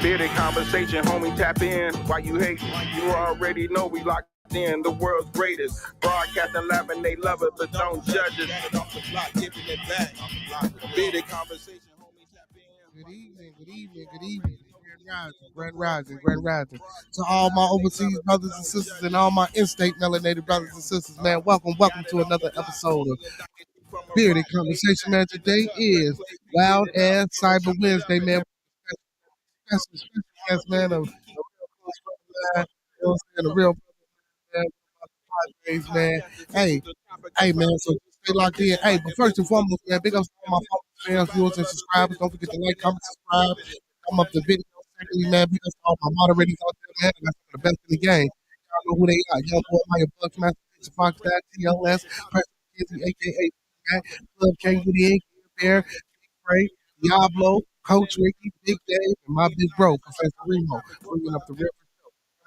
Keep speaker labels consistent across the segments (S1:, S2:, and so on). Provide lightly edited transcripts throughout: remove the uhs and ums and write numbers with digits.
S1: Bearded conversation, homie, tap in. Why you hate? You already know we locked in. The world's greatest. Broadcasting live and they love it, but don't judge it. Off the block, giving it back. Bearded conversation, homie, tap in.
S2: Good evening, good evening, good evening. Grand Rising, Grand Rising. To all my overseas brothers and sisters and all my in-state melanated brothers and sisters, man, welcome to another episode of Bearded Conversation, man. Today is Wild Ass Cyber Wednesday, man. Special guest, man, of a real man, Padres, man. Hey, man, so stay locked in. Hey, but first and foremost, man, big ups to all my followers, fans, viewers, and subscribers. Don't forget to like, comment, subscribe, come up the video. Secondly, man, big ups to all my moderators out there, man. That's the best in the game. Y'all know who they are. Young boy, Maya Bucks, Master Pizza Fox, TLS, President Kizzy, a.k.a. Club K, Woody, Bear, Big Ray, Diablo, Coach Ricky, Big Dave, and my big bro, Professor Remo, bringing up the real.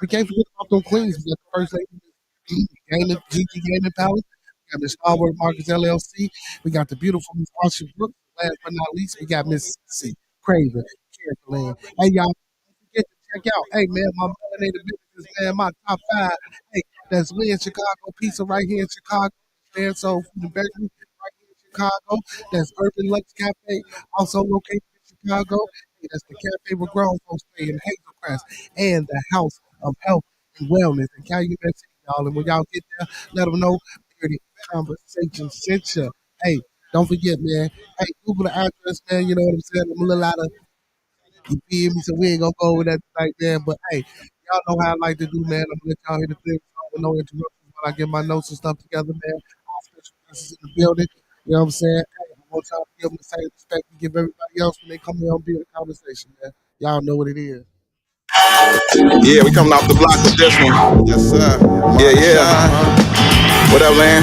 S2: We can't forget about them queens. We got the first lady, GG Gaming Palace. We got Miss Starboard Marcus LLC. We got the beautiful Miss Asha Brooks. Last but not least, we got Miss C. Craven, Carefully. Hey, y'all, don't forget to check out. Hey, man, my melanated business, man, my top 5. Hey, that's We in Chicago Pizza right here in Chicago. Man, so Food and Beverage right here in Chicago. That's Urban Lux Cafe, also located in Chicago. Hey, that's the cafe where grown folks stay in Hazelcrest, and the House of Health and Wellness in Calumet City, y'all. And when y'all get there, let them know Bearded Conversation sent you. Hey, don't forget, man. Hey, Google the address, man. You know what I'm saying? I'm a little out of, you feel me? So we ain't gonna go over that tonight, man. But hey, y'all know how I like to do, man. I'm gonna let y'all hear the thing with no interruptions while I get my notes and stuff together, man. All special guests in the building. You know what I'm saying? Hey, I want y'all to give them the same respect we give everybody else when they come here on Bearded Conversation, man. Y'all know what it is.
S1: Yeah, we coming off the block with this one.
S3: Yes, sir.
S1: Yeah. What up, man?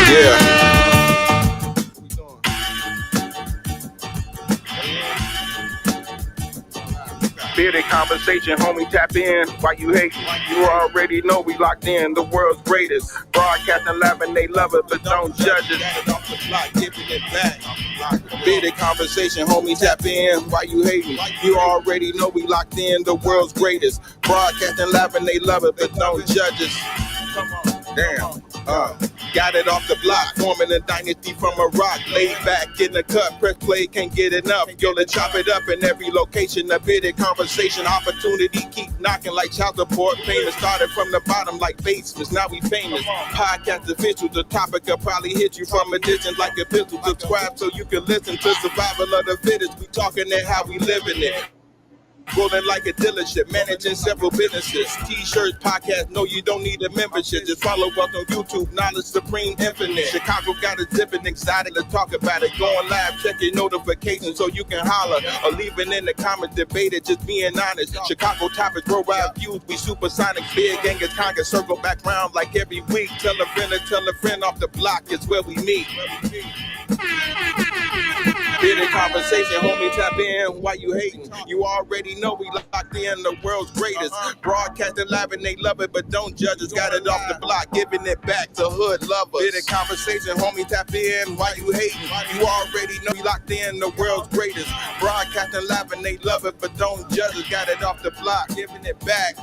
S1: Yeah. Bearded conversation, homie, tap in. Why you hate? You already know we locked in. The world's greatest. Broadcasting live and they love it, but don't judge it.
S3: Off the block, giving it back.
S1: Bearded conversation, homie, tap in. Why you hating? You already know we locked in. The world's greatest. Broadcasting live and they love it, but don't judge us.
S3: Come on.
S1: Damn. Got it off the block, forming a dynasty from a rock. Laid back in the cut, press play, can't get enough. Yo, let's chop it up in every location. A Bearded conversation, opportunity keep knocking like child support. Famous started from the bottom like basements, now we famous. Podcast official, the topic will probably hit you from a distance like a pistol. Subscribe so you can listen to survival of the fittest. We talking it how we living it. Rolling like a dealership, managing several businesses. T-shirts, podcasts, no, you don't need a membership. Just follow us on YouTube, Knowledge Supreme Infinite. Chicago got a zipping excited to talk about it. Going live, check your notifications so you can holler. Or leave it in the comments, debate it, just being honest. Chicago topics, worldwide views, we supersonic. Big gang is conquer, circle back round like every week. Tell a friend off the block, it's where we meet. Bearded conversation, homie, tap in. Why you hating? You already know we locked in. The world's greatest. Broadcasting live and they love it, but don't judge us. Got it off the block, giving it back to hood lovers. Bearded conversation, homie, tap in. Why you hating? You already know we locked in. The world's greatest. Broadcasting live and they love it, but don't judge us. Got it off the block, giving it back.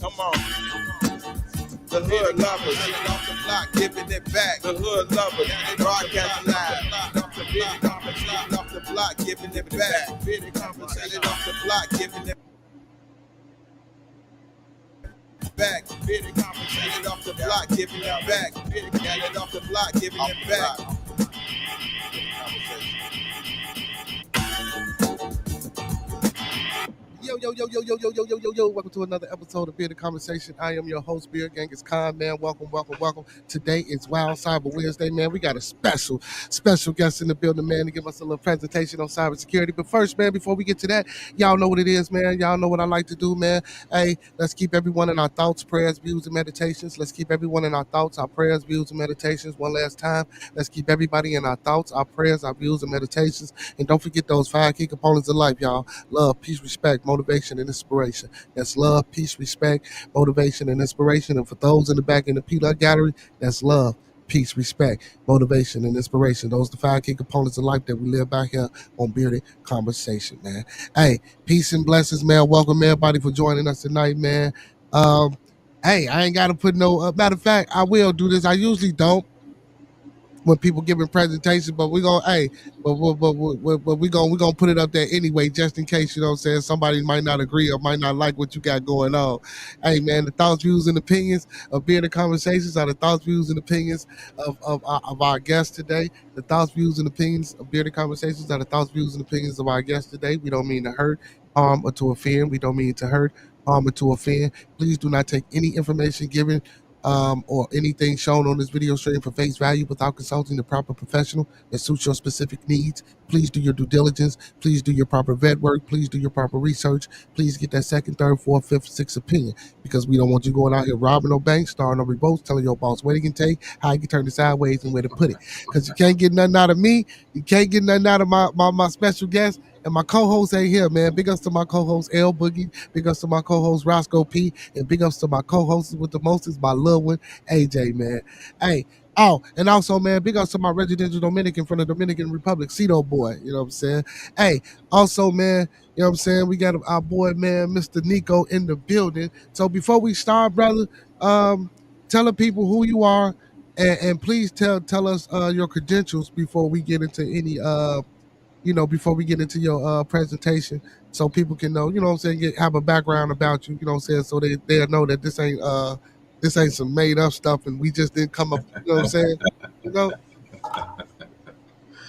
S1: Come on. The hood lovers, off the block, giving it back. The hood lovers, broadcasting live. Bearded conversation off the block, giving it back. Bearded conversation off the block, giving it back. Bearded conversation off the block, giving it back. Bearded conversation off the block, giving it back.
S2: Yo. Welcome to another episode of Bearded Conversation. I am your host, Beard Gang. It's Khan, man. Welcome. Today is Wild Cyber Wednesday, man. We got a special guest in the building, man, to give us a little presentation on cybersecurity. But first, man, before we get to that, y'all know what it is, man. Y'all know what I like to do, man. Hey, let's keep everyone in our thoughts, prayers, views, and meditations. Let's keep everyone in our thoughts, our prayers, views, and meditations. One last time. Let's keep everybody in our thoughts, our prayers, our views, and meditations. And don't forget those 5 key components of life, y'all. Love, peace, respect, motivation, and inspiration. That's love, peace, respect, motivation, and inspiration. And for those in the back in the Peanut Gallery, that's love, peace, respect, motivation, and inspiration. Those are the 5 key components of life that we live by here on Bearded Conversation, man. Hey, peace and blessings, man. Welcome everybody for joining us tonight, man. Um, hey, I ain't got to put no. Matter of fact, I will do this. I usually don't when people giving presentations, but we're gonna but we gonna put it up there anyway, just in case, you know what I'm saying, somebody might not agree or might not like what you got going on. Hey man, the thoughts, views, and opinions of Bearded Conversations are the thoughts, views, and opinions of our guests today. The thoughts, views, and opinions of Bearded Conversations are the thoughts, views, and opinions of our guests today. We don't mean to hurt, harm, or to offend. We don't mean to hurt, harm, or to offend. Please do not take any information given or anything shown on this video stream for face value without consulting the proper professional that suits your specific needs. Please do your due diligence. Please do your proper vet work. Please do your proper research. Please get that second, third, fourth, fifth, sixth opinion, because we don't want you going out here robbing no banks, starting no revolts, telling your boss what he can take, how he can turn it sideways, and where to put it. Because you can't get nothing out of me. You can't get nothing out of my special guest. And my co-host ain't here, man. Big ups to my co-host L Boogie. Big ups to my co-host Roscoe P. And big ups to my co-host with the most is my little one, AJ, man. Hey, oh, and also, man, big ups to my residential Dominican from the Dominican Republic, Cito boy. You know what I'm saying? Hey, also, man, you know what I'm saying? We got our boy, man, Mr. Nico in the building. So before we start, brother, tell the people who you are, and please tell us your credentials before we get into any before we get into your presentation, so people can know, you know what I'm saying, have a background about you, you know what I'm saying, so they'll know that this ain't some made up stuff and we just didn't come up, you know what I'm saying? You know,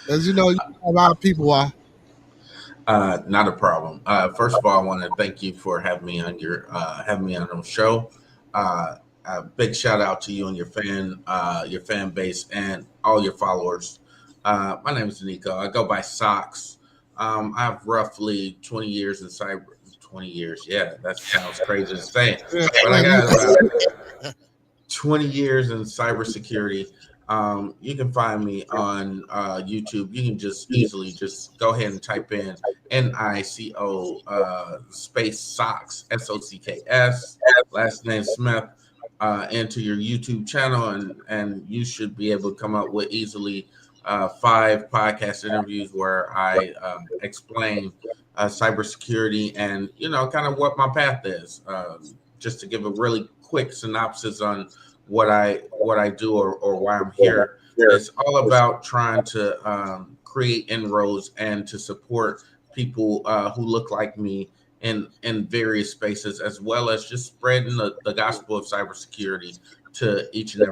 S2: as you know, a lot of people are.
S4: Not a problem. First of all, I want to thank you for having me on your show. A big shout out to you and your fan base and all your followers. My name is Nico. I go by Socks. I have roughly 20 years in cyber. 20 years, yeah, that sounds crazy to say, but I got about 20 years in cybersecurity. You can find me on YouTube. You can just easily just go ahead and type in NICO space Socks, SOCKS, last name Smith, into your YouTube channel, and you should be able to come up with easily 5 podcast interviews where I explain cybersecurity and, you know, kind of what my path is. Just to give a really quick synopsis on what I do or why I'm here. It's all about trying to create inroads and to support people who look like me in various spaces, as well as just spreading the gospel of cybersecurity to each and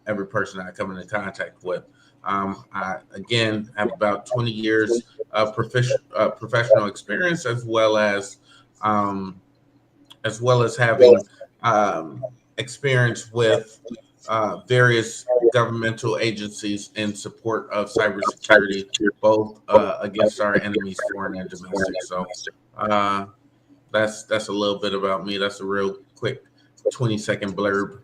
S4: every person I come into contact with. I again have about 20 years of professional experience, as well as having experience with various governmental agencies in support of cybersecurity, both against our enemies, foreign and domestic. So that's a little bit about me. That's a real quick 20-second blurb.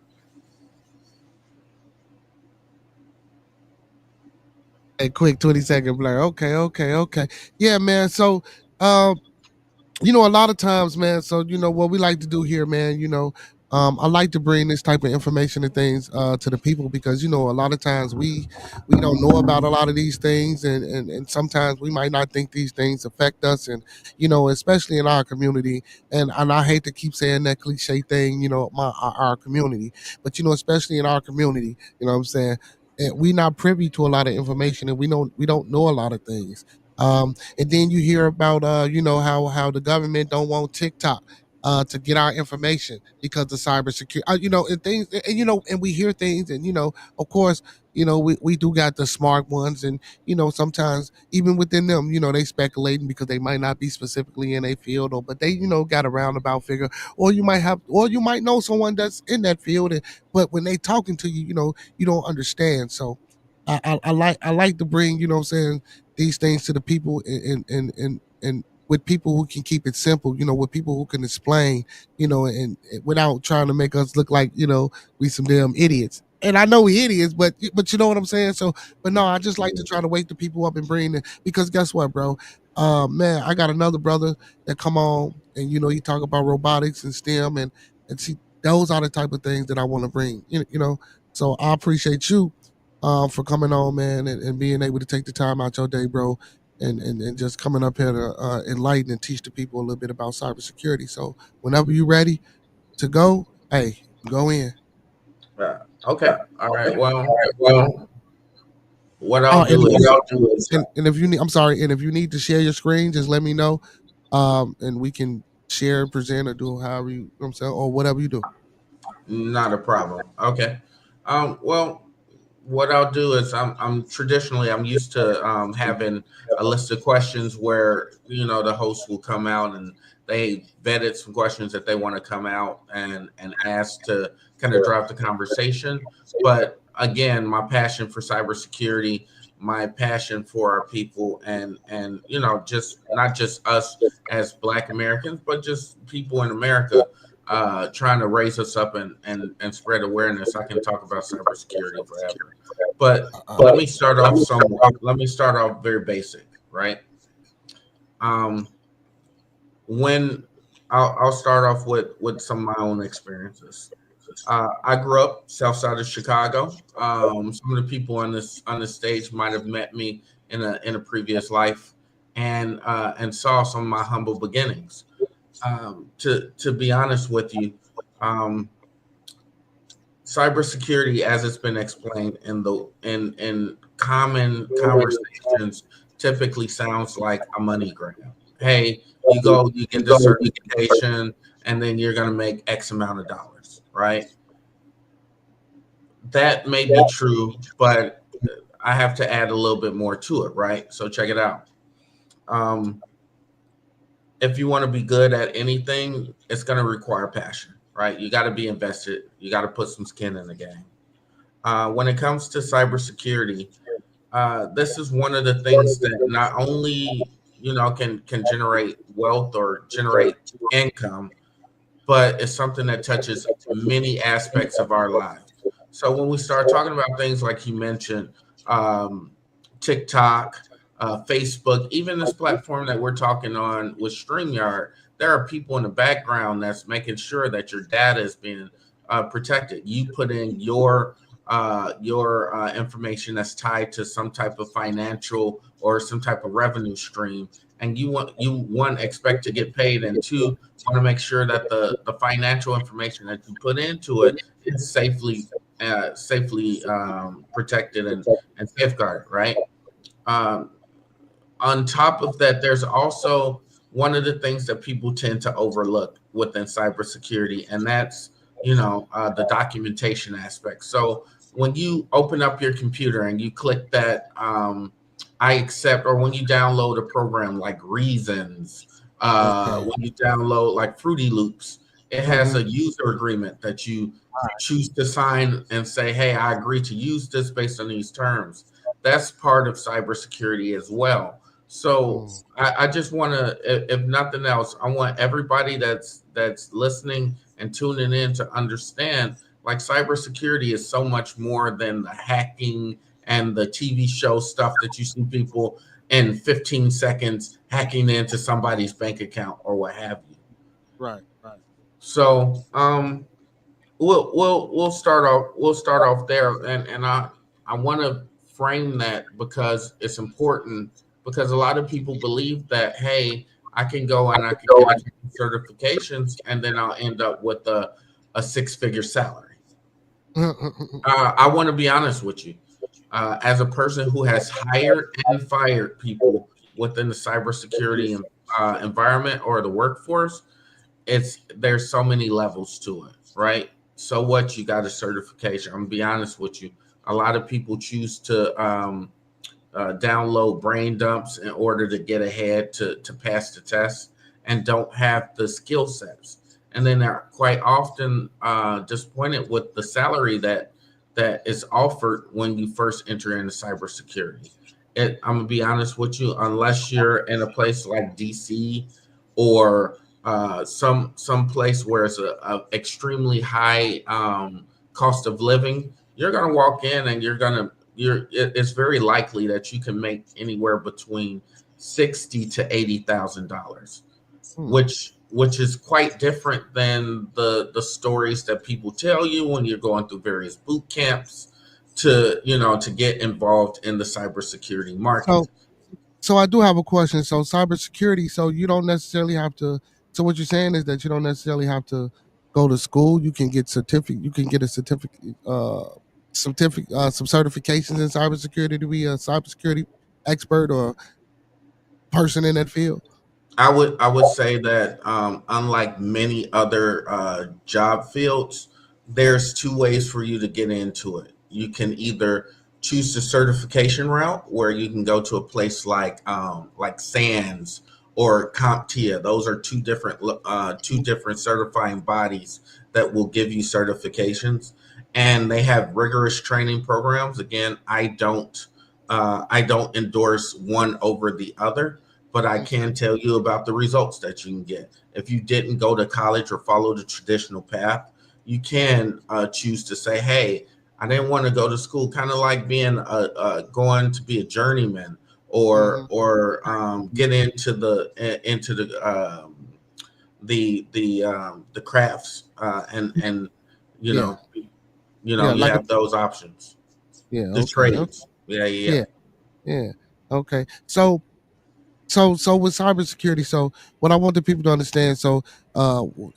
S2: A quick 20-second blur. Okay. Yeah, man. So, you know, a lot of times, man, so, you know, what we like to do here, man, you know, I like to bring this type of information and things to the people, because, you know, a lot of times we don't know about a lot of these things, and sometimes we might not think these things affect us, and, you know, especially in our community, and I hate to keep saying that cliche thing, you know, our community, but, you know, especially in our community, you know what I'm saying, and we not privy to a lot of information, and we don't know a lot of things. And then you hear about you know, how the government don't want TikTok to get our information because of cybersecurity. You know, and things, and you know, and we hear things, and you know, of course, you know, we do got the smart ones, and you know, sometimes even within them, you know, they speculating because they might not be specifically in a field, or but they, you know, got a roundabout figure, or you might know someone that's in that field, and but when they talking to you, you know, you don't understand. So I like to bring, you know what I'm saying, these things to the people, and with people who can keep it simple, you know, with people who can explain, you know, and without trying to make us look like, you know, we some damn idiots. And I know we idiots, but you know what I'm saying. So, but no, I just like to try to wake the people up and bring it, because guess what, bro? Man, I got another brother that come on, and you know, he talk about robotics and STEM, and see, those are the type of things that I want to bring. You know, So I appreciate you for coming on, man, and being able to take the time out your day, bro, and just coming up here to enlighten and teach the people a little bit about cybersecurity. So whenever you're ready to go, hey, go in.
S4: Okay. All right. Well,
S2: Well,
S4: what I'll do
S2: and
S4: is
S2: if you need, I'm sorry, and if you need to share your screen, just let me know, and we can share, present, or do however you know what I'm saying, or whatever you do.
S4: not a problem. Okay. Well, what I'll do is I'm traditionally I'm used to having a list of questions where the host will come out and they vetted some questions that they want to come out and ask to kind of drive the conversation. But again, my passion for cybersecurity, my passion for our people, and just not just us as Black Americans, but just people in America trying to raise us up and spread awareness. I can talk about cybersecurity forever. But let me start off let me start off very basic, right? When I'll start off with some of my own experiences. I grew up south side of Chicago. Some of the people on this stage might have met me in a previous life, and saw some of my humble beginnings. To be honest with you, cybersecurity, as it's been explained in common conversations, typically sounds like a money grab. Hey, you go, you get this certification, and then you're going to make X amount of dollars, right? That may be true, but I have to add a little bit more to it, right? So check it out. If you want to be good at anything, it's going to require passion, right? You got to be invested. You got to put some skin in the game. When it comes to cybersecurity, this is one of the things that not only can generate wealth or generate income, but it's something that touches many aspects of our lives. So when we start talking about things like you mentioned, TikTok, Facebook, even this platform that we're talking on with StreamYard, there are people in the background that's making sure that your data is being protected. You put in your information that's tied to some type of financial or some type of revenue stream, and one expect to get paid, and two want to make sure that the financial information that you put into it is safely protected and safeguarded, right? On top of that, there's also one of the things that people tend to overlook within cybersecurity, and that's the documentation aspect. So when you open up your computer and you click that I accept, or when you download a program like Reasons, when you download like Fruity Loops, it has a user agreement that you choose to sign and say, hey, I agree to use this based on these terms. That's part of cybersecurity as well. So I just want to, if nothing else, I want everybody that's listening and tuning in to understand, like, cybersecurity is so much more than the hacking and the TV show stuff that you see people in 15 seconds hacking into somebody's bank account or what have you.
S2: Right, right.
S4: So we'll start off there, and I want to frame that because it's important, because a lot of people believe that, hey, I can go and I can get certifications and then I'll end up with a six-figure salary. I want to be honest with you. As a person who has hired and fired people within the cybersecurity environment or the workforce, there's so many levels to it, right? So what, you got a certification. I'm gonna be honest with you. A lot of people choose to download brain dumps in order to get ahead to pass the test and don't have the skill sets. And then they're quite often disappointed with the salary that is offered when you first enter into cybersecurity. I'm gonna be honest with you, unless you're in a place like DC or some place where it's a extremely high cost of living, you're gonna walk in and it's very likely that you can make anywhere between $60,000 to $80,000, which which is quite different than the stories that people tell you when you're going through various boot camps to to get involved in the cybersecurity market.
S2: So so I do have a question. So cybersecurity, so you don't necessarily have to. So what you're saying is that you don't necessarily have to go to school. You can get certificate. You can get a some certifications in cybersecurity to be a cybersecurity expert or person in that field.
S4: I would say that unlike many other job fields, there's two ways for you to get into it. You can either choose the certification route, where you can go to a place like SANS or CompTIA. Those are two different certifying bodies that will give you certifications, and they have rigorous training programs. Again, I don't endorse one over the other, but I can tell you about the results that you can get. If you didn't go to college or follow the traditional path, you can choose to say, "Hey, I didn't want to go to school," kind of like being going to be a journeyman, or
S2: Mm-hmm.
S4: get into the crafts, and you
S2: Yeah,
S4: know
S2: yeah,
S4: you
S2: like a
S4: have those options,
S2: yeah.
S4: the
S2: Okay, okay,
S4: trades. Yeah, yeah, yeah.
S2: yeah, yeah. Okay, so with cybersecurity, so what I want the people to understand, so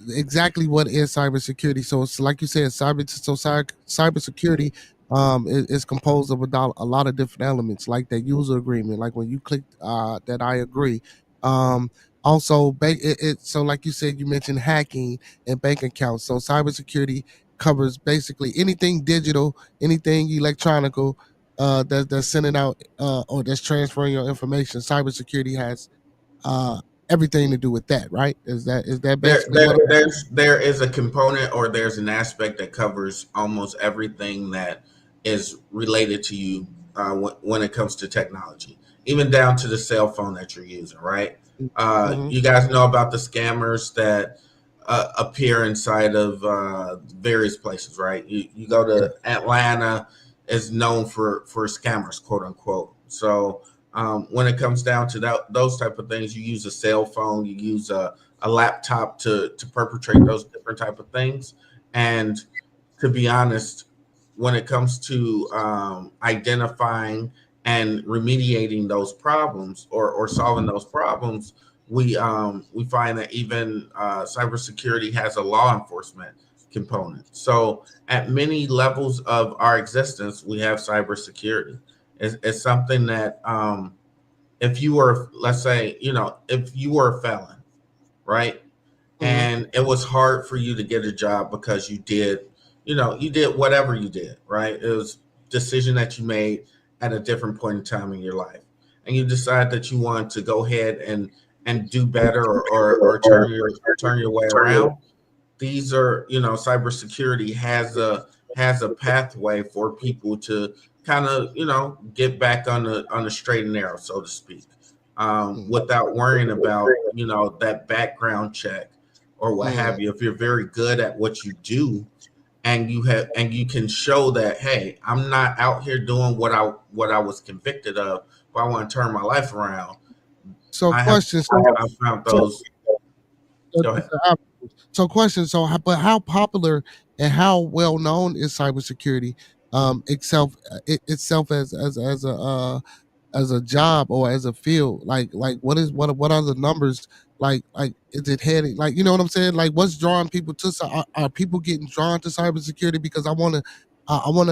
S2: exactly what is cybersecurity. So it's like you said, cybersecurity is composed of a lot of different elements, like that user agreement, like when you click that I agree. Um, Also, so like you said, you mentioned hacking and bank accounts. So cybersecurity covers basically anything digital, anything electronical, that's sending out or that's transferring your information. Cybersecurity has uh, everything to do with that, right? Is that
S4: There,
S2: basically
S4: there,
S2: what?
S4: there is a component, or there's an aspect that covers almost everything that is related to you when it comes to technology, even down to the cell phone that you're using, right?
S2: Mm-hmm.
S4: You guys know about the scammers that appear inside of various places, right? You go
S2: Yeah.
S4: to Atlanta, is known for scammers, quote unquote. So when it comes down to those type of things, you use a cell phone, you use a laptop to perpetrate those different type of things. And to be honest, when it comes to identifying and remediating those problems, or solving those problems, we find that even cybersecurity has a law enforcement component. So at many levels of our existence, we have cybersecurity. It's something that if you were, let's say, if you were a felon, right?
S2: Mm-hmm.
S4: And it was hard for you to get a job because you did whatever you did, right? It was a decision that you made at a different point in time in your life, and you decide that you want to go ahead and do better, or turn your way around. These are, cybersecurity has a pathway for people to kind of, get back on the straight and narrow, so to speak, without worrying about, that background check or what
S2: Mm-hmm.
S4: have you. If you're very good at what you do, and you can show that, hey, I'm not out here doing what I was convicted of, but I want to turn my life around.
S2: So
S4: I have
S2: question.
S4: I found
S2: So,
S4: those. Go ahead.
S2: question. But how popular and how well known is cybersecurity itself as a job or as a field? Like what are the numbers? Like is it heading, like, you know what I'm saying, like what's drawing people to are people getting drawn to cybersecurity? Because I want to,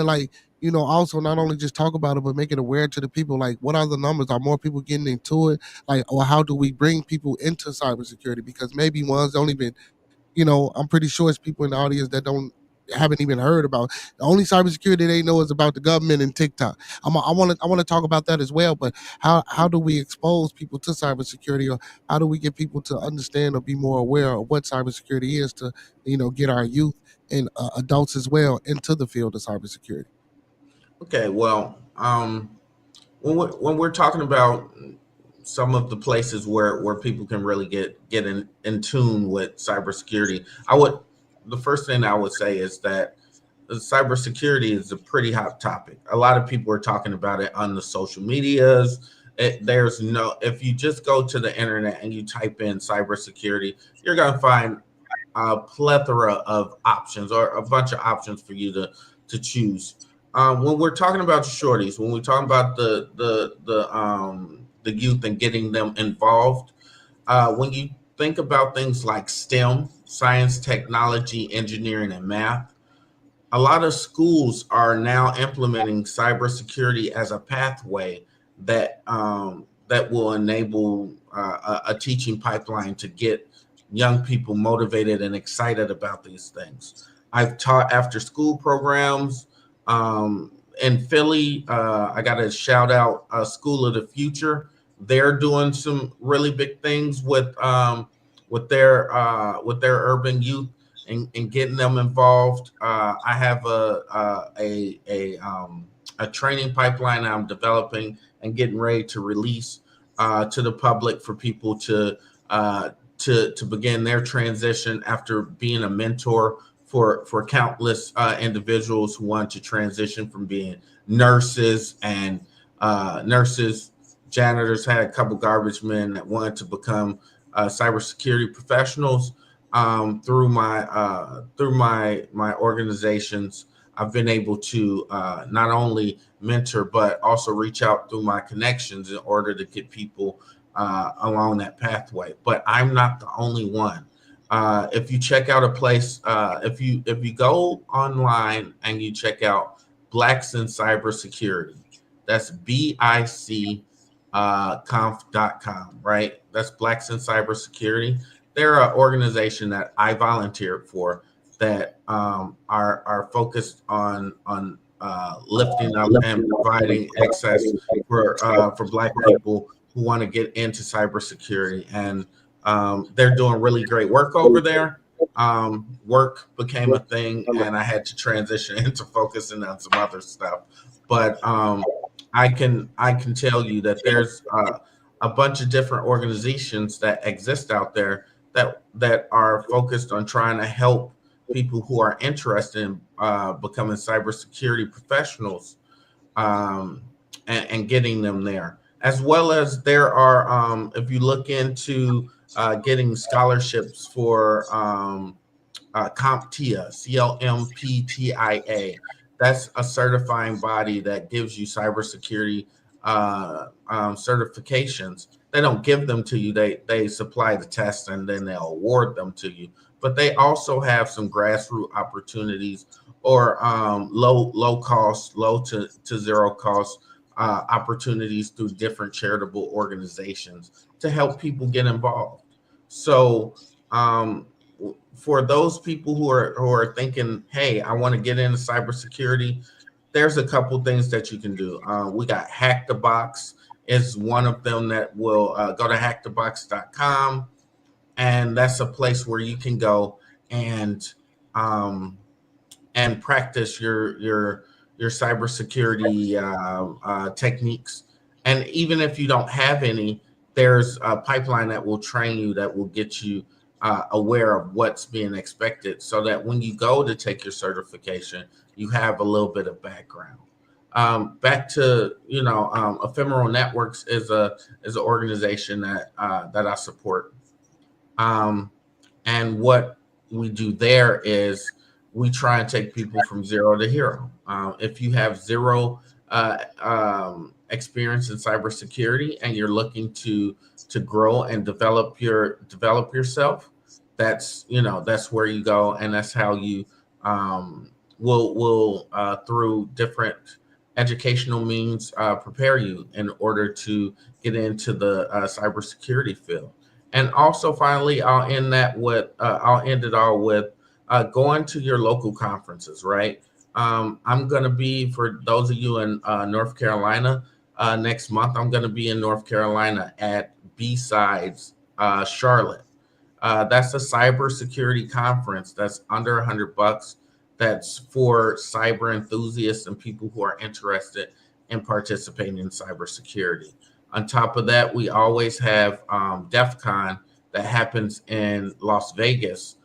S2: like, also not only just talk about it but make it aware to the people, like what are the numbers, are more people getting into it, like, or how do we bring people into cybersecurity? Because maybe ones don't even, I'm pretty sure it's people in the audience that don't haven't even heard about. The only cybersecurity they know is about the government and TikTok. I want to talk about that as well. But how do we expose people to cybersecurity, or how do we get people to understand or be more aware of what cybersecurity is to get our youth and adults as well into the field of cybersecurity?
S4: Okay, well, when we're talking about some of the places where people can really get in tune with cybersecurity, the first thing I would say is that cybersecurity is a pretty hot topic. A lot of people are talking about it on the social medias. There's no, if you just go to the internet and you type in cybersecurity, you're going to find a plethora of options, or a bunch of options for you to choose. When we're talking about shorties, when we're talking about the youth and getting them involved, when you think about things like STEM, science, technology, engineering, and math, a lot of schools are now implementing cybersecurity as a pathway that will enable a teaching pipeline to get young people motivated and excited about these things. I've taught after school programs in Philly. I got to shout out School of the Future. They're doing some really big things with their urban youth, and getting them involved. I have a training pipeline I'm developing and getting ready to release to the public for people to begin their transition after being a mentor for countless individuals who want to transition from being nurses and nurses, janitors. Had a couple garbage men that wanted to become cybersecurity professionals. Through my organizations, I've been able to not only mentor but also reach out through my connections in order to get people along that pathway. But I'm not the only one. If you check out a place, if you go online and you check out Blacks in Cybersecurity, that's BIC conf.com, right? That's Blacks in Cybersecurity. They're an organization that I volunteered for that are focused on lifting up and providing access for Black people who want to get into cybersecurity, and they're doing really great work over there. Work became a thing, and I had to transition into focusing on some other stuff. But I can tell you that there's a bunch of different organizations that exist out there that are focused on trying to help people who are interested in becoming cybersecurity professionals, and getting them there. As well as there are, if you look into getting scholarships for CompTIA, CLMPTIA. That's a certifying body that gives you cybersecurity certifications. They don't give them to you. They supply the test and then they'll award them to you. But they also have some grassroots opportunities, or low cost, low to zero cost opportunities through different charitable organizations to help people get involved. So for those people who are thinking, hey, I want to get into cybersecurity, there's a couple things that you can do. We got Hack the Box is one of them that will go to hackthebox.com, and that's a place where you can go and practice your cybersecurity techniques. And even if you don't have any, there's a pipeline that will train you, that will get you aware of what's being expected, so that when you go to take your certification, you have a little bit of background. Back to Ephemeral Networks is an organization that I support, and what we do there is we try and take people from zero to hero. If you have zero experience in cybersecurity and you're looking to grow and develop yourself, that's where you go, and that's how you will through different educational means prepare you in order to get into the cybersecurity field. And also, finally, I'll end it all with going to your local conferences, right? I'm going to be, for those of you in North Carolina, next month, I'm going to be in North Carolina at B-Sides Charlotte. That's a cybersecurity conference that's under $100. That's for cyber enthusiasts and people who are interested in participating in cybersecurity. On top of that, we always have DEF CON that happens in Las Vegas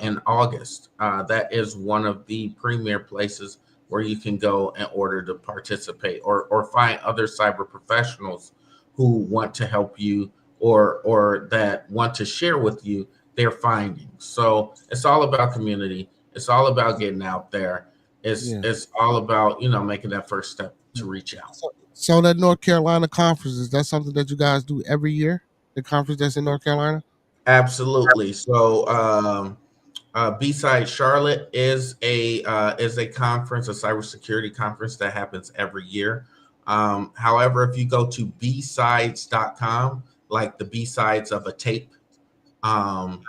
S4: in August. That is one of the premier places where you can go in order to participate or find other cyber professionals who want to help you or that want to share with you their findings. So it's all about community. It's all about getting out there.
S2: Yeah.
S4: It's all about, making that first step to reach out.
S2: So that North Carolina conference, is that something that you guys do every year? The conference that's in North Carolina?
S4: Absolutely. So B-Side Charlotte is a conference, a cybersecurity conference that happens every year. However, if you go to bsides.com, like the B-sides of a tape, um,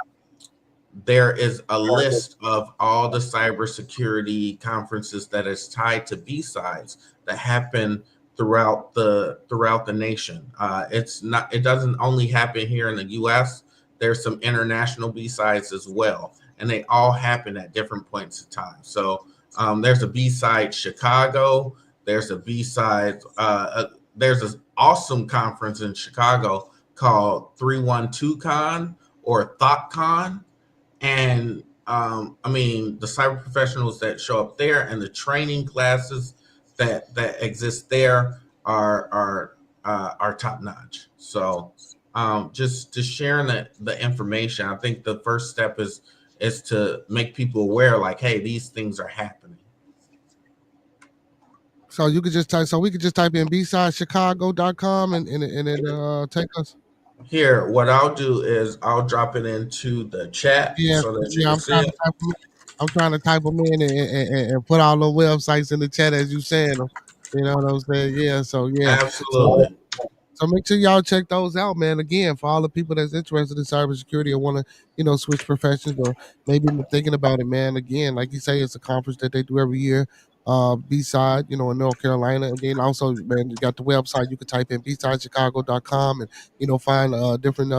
S4: there is a list of all the cybersecurity conferences that is tied to B-sides that happen throughout the nation. It doesn't only happen here in the U.S. There's some international B-sides as well, and they all happen at different points in time. So there's a B-side Chicago. There's a B-side. There's an awesome conference in Chicago called 312 Con or ThoughtCon. And I mean, the cyber professionals that show up there and the training classes that exist there are top notch. So just sharing the information, I think the first step is to make people aware, like, hey, these things are happening.
S2: So you could just type. So we could just type in bsidechicago.com and it take us.
S4: Here, what I'll do is I'll drop it into the chat
S2: Yeah,
S4: so that you
S2: yeah.
S4: can see it.
S2: I'm trying to type them in and put all the websites in the chat as you saying them. You know what I'm saying? Yeah. So yeah. So
S4: Absolutely.
S2: So make sure y'all check those out, man. Again, for all the people that's interested in cybersecurity or want to, switch professions or maybe even thinking about it, man. Again, like you say, it's a conference that they do every year. B-side, in North Carolina. And then also, man, you got the website. You can type in bsidechicago.com and, find different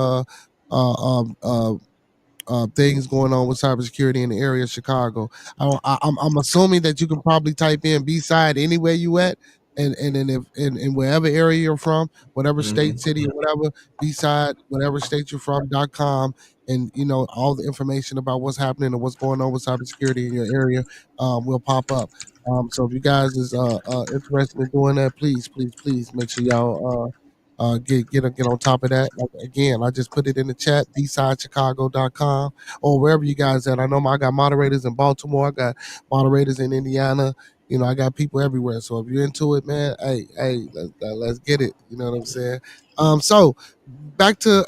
S2: things going on with cybersecurity in the area of Chicago. I'm assuming that you can probably type in B-side anywhere you at, and then if in wherever area you're from, whatever state,
S4: Mhm.
S2: city, or whatever, B-side, whatever state you're from.com, and all the information about what's happening and what's going on with cybersecurity in your area will pop up. So if you guys is interested in doing that, please make sure y'all get on top of that. Like, again, I just put it in the chat, bsidechicago.com or wherever you guys at. I know I got moderators in Baltimore, I got moderators in Indiana. I got people everywhere. So if you're into it, man, hey, let's get it. You know what I'm saying? So back to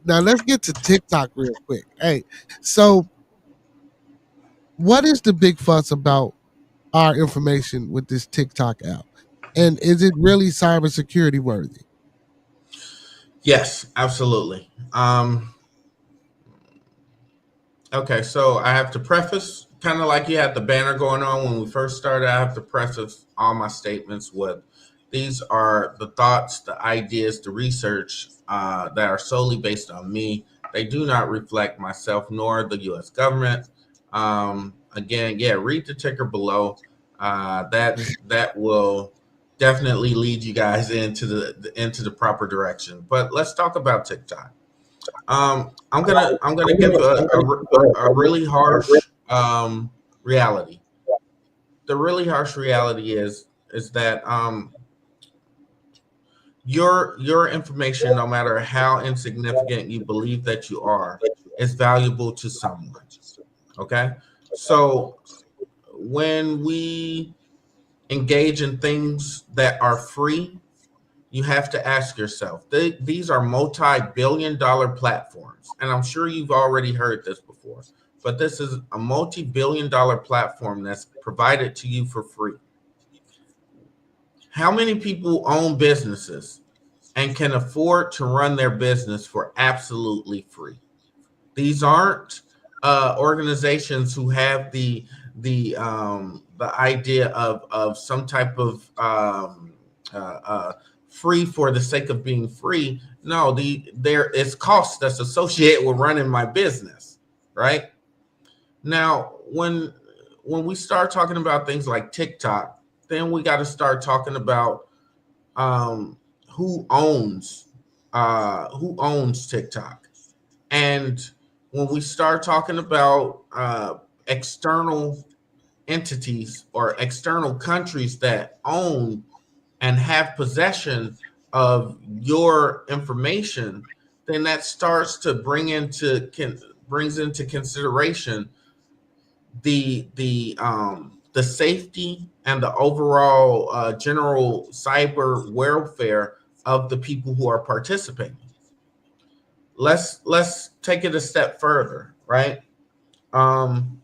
S2: now let's get to TikTok real quick. Hey, so what is the big fuss about our information with this TikTok app? And is it really cybersecurity worthy?
S4: Yes, absolutely. Okay, so I have to preface, kind of like you had the banner going on when we first started. I have to preface all my statements with these are the thoughts, the ideas, the research that are solely based on me. They do not reflect myself nor the U.S. government. Again, yeah, read the ticker below. That will definitely lead you guys into the proper direction. But let's talk about TikTok. I'm gonna give a really harsh reality. The really harsh reality is that your information, no matter how insignificant you believe that you are, is valuable to someone. Okay, so when we engage in things that are free, you have to ask yourself, these are multi-billion-dollar platforms. And I'm sure you've already heard this before, but this is a multi-billion-dollar platform that's provided to you for free. How many people own businesses and can afford to run their business for absolutely free? These aren't organizations who have the idea of some type of free for the sake of being free. No, there is cost that's associated with running my business, right? Now, when we start talking about things like TikTok, then we got to start talking about um, who owns TikTok. And when we start talking about external entities or external countries that own and have possession of your information, then that starts to brings into consideration the safety and the overall general cyber welfare of the people who are participating. Let's take it a step further, right? Um,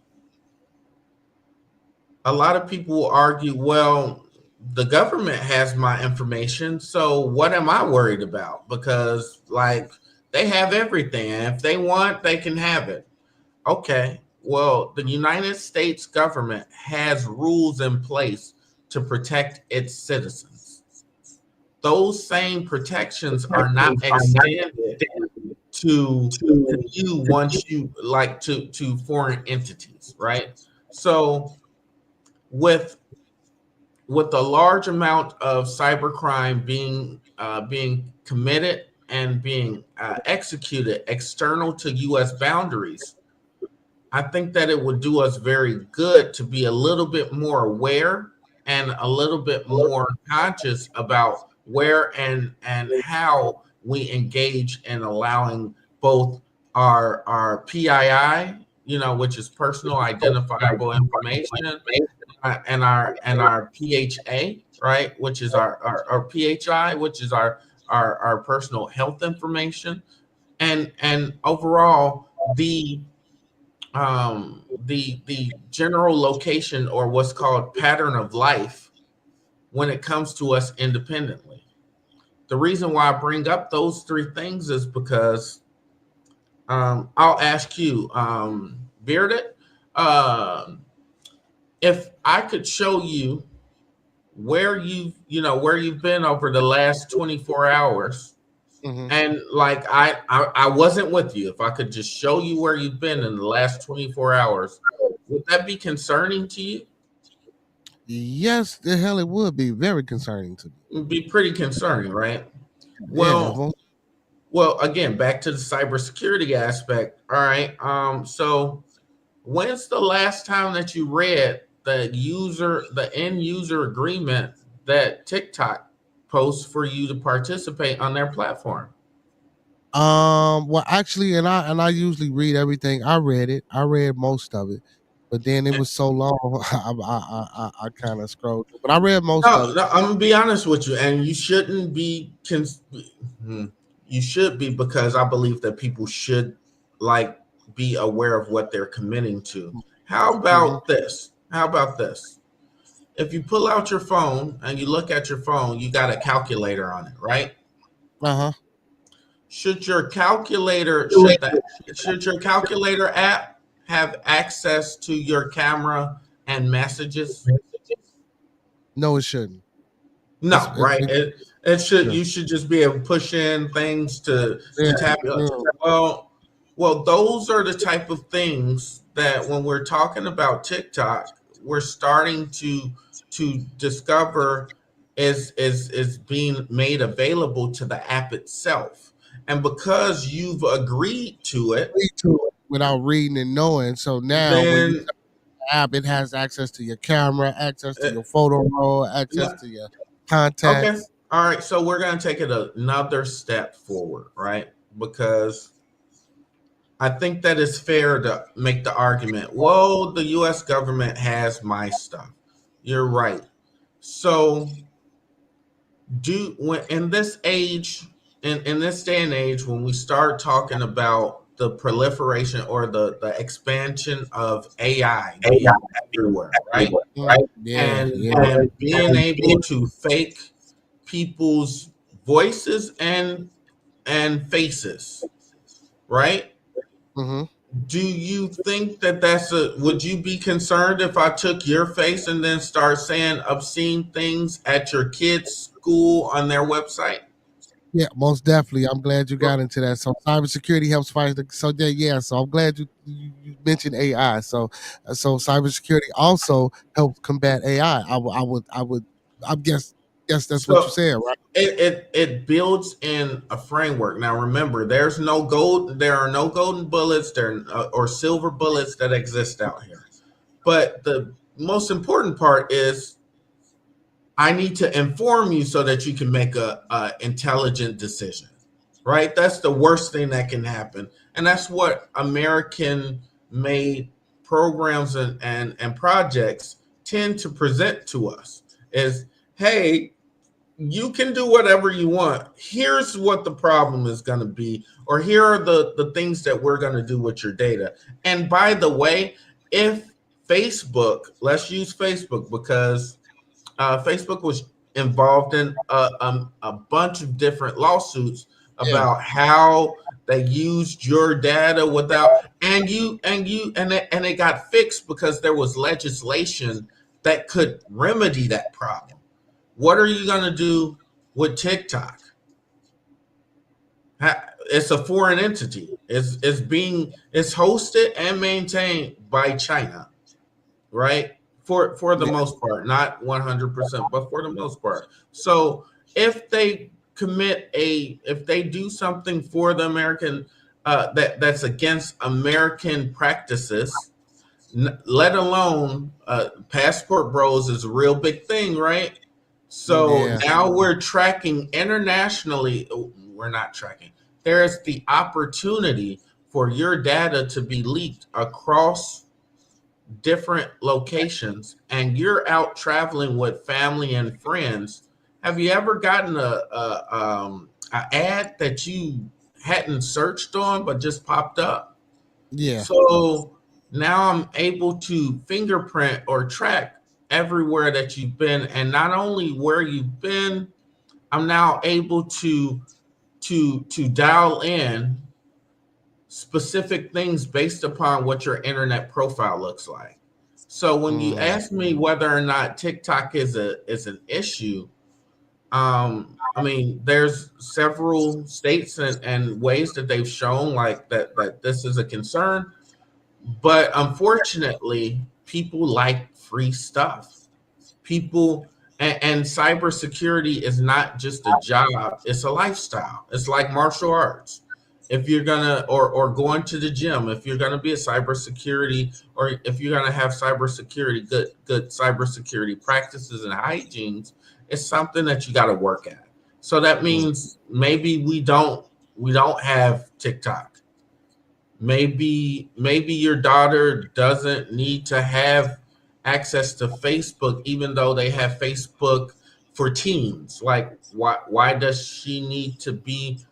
S4: a lot of people will argue, well, the government has my information, so what am I worried about? Because like they have everything, and if they want, they can have it. Okay, well, the United States government has rules in place to protect its citizens. Those same protections are not extended to you once you like to foreign entities, right? So with a large amount of cybercrime being committed and being executed external to U.S. boundaries, I think that it would do us very good to be a little bit more aware and a little bit more conscious about where and how we engage in allowing both our PII, which is personal identifiable information, and our PHA, right, which is our PHI, which is our personal health information, and overall the general location, or what's called pattern of life, when it comes to us independently. The reason why I bring up those three things is because I'll ask you, Bearded, uh, if I could show you where you've been over the last 24 hours,
S2: Mm-hmm.
S4: and like I wasn't with you, if I could just show you where you've been in the last 24 hours, would that be concerning to you?
S2: Yes, the hell it would be very concerning to me.
S4: It'd be pretty concerning, right?
S2: Yeah,
S4: Well, again, back to the cybersecurity aspect. All right. So when's the last time that you read the end user agreement that TikTok posts for you to participate on their platform?
S2: well, actually, and I usually read everything. I read it. I read most of it, but then it was so long, I kind of scrolled. But I read most of
S4: No,
S2: it.
S4: no, I'm gonna be honest with you, and you shouldn't be. Hmm. You should be, because I believe that people should like be aware of what they're committing to. How
S2: Mm-hmm.
S4: about this? How about this? If you pull out your phone and you look at your phone, you got a calculator on it, right?
S2: Uh huh.
S4: Should your calculator app have access to your camera and messages?
S2: No, it shouldn't.
S4: No, right? It should.
S2: Yeah,
S4: You should just be able to push in things to
S2: yeah,
S4: tap.
S2: yeah.
S4: Well, those are the type of things that when we're talking about TikTok, we're starting to discover is being made available to the app itself, and because you've agreed to it,
S2: Read to it without reading and knowing. So now, when you
S4: then
S2: tap the app, it has access to your camera, access to
S4: uh,
S2: your photo roll, access
S4: no,
S2: to your
S4: okay,
S2: contacts.
S4: all right. So we're gonna take it another step forward, right? Because I think that it's fair to make the argument, well, the US government has my stuff. You're right. So do when in this age, in this day and age, when we start talking about the proliferation or the expansion of AI being everywhere, right?
S2: Yeah,
S4: And
S2: yeah.
S4: being able to fake people's voices and faces, right?
S2: Hmm.
S4: Do you think that would you be concerned if I took your face and then start saying obscene things at your kids' school on their website?
S2: Yeah, most definitely. I'm glad you got into that. So cybersecurity helps fight the so yeah. So I'm glad you mentioned AI. So cybersecurity also helps combat AI. I would I guess that's what you
S4: So
S2: said, right?
S4: it builds in a framework. Now remember, there are no golden bullets or silver bullets that exist out here. But the most important part is I need to inform you so that you can make a intelligent decision. Right? That's the worst thing that can happen. And that's what American made programs and projects tend to present to us is, hey, you can do whatever you want. Here's what the problem is going to be, or here are the things that we're going to do with your data. And by the way, if Facebook, let's use Facebook because Facebook was involved in a bunch of different lawsuits
S2: Yeah.
S4: about how they used your data without, and it got fixed because there was legislation that could remedy that problem. What are you going to do with TikTok? It's a foreign entity. It's hosted and maintained by China, right? For the
S2: Yeah.
S4: most part, not 100%, but for the most part. So if they if they do something for the American that's against American practices, let alone passport bros is a real big thing, right? So
S2: Yeah.
S4: now we're tracking internationally. We're not tracking. There is the opportunity for your data to be leaked across different locations, and you're out traveling with family and friends. Have you ever gotten a ad that you hadn't searched on but just popped up?
S2: Yeah.
S4: So now I'm able to fingerprint or track everywhere that you've been, and not only where you've been, I'm now able to dial in specific things based upon what your internet profile looks like. So when you
S2: Mm.
S4: ask me whether or not TikTok is an issue, I mean, there's several states and ways that they've shown like that this is a concern. But unfortunately, people like free stuff. People and cybersecurity is not just a job, it's a lifestyle. It's like martial arts. If you're gonna or going to the gym, if you're gonna be a cybersecurity, or if you're gonna have cybersecurity, good cybersecurity practices and hygienes, it's something that you gotta work at. So that
S2: Mm.
S4: means maybe we don't have TikTok. Maybe your daughter doesn't need to have access to Facebook, even though they have Facebook for teens. Like, why does she need to be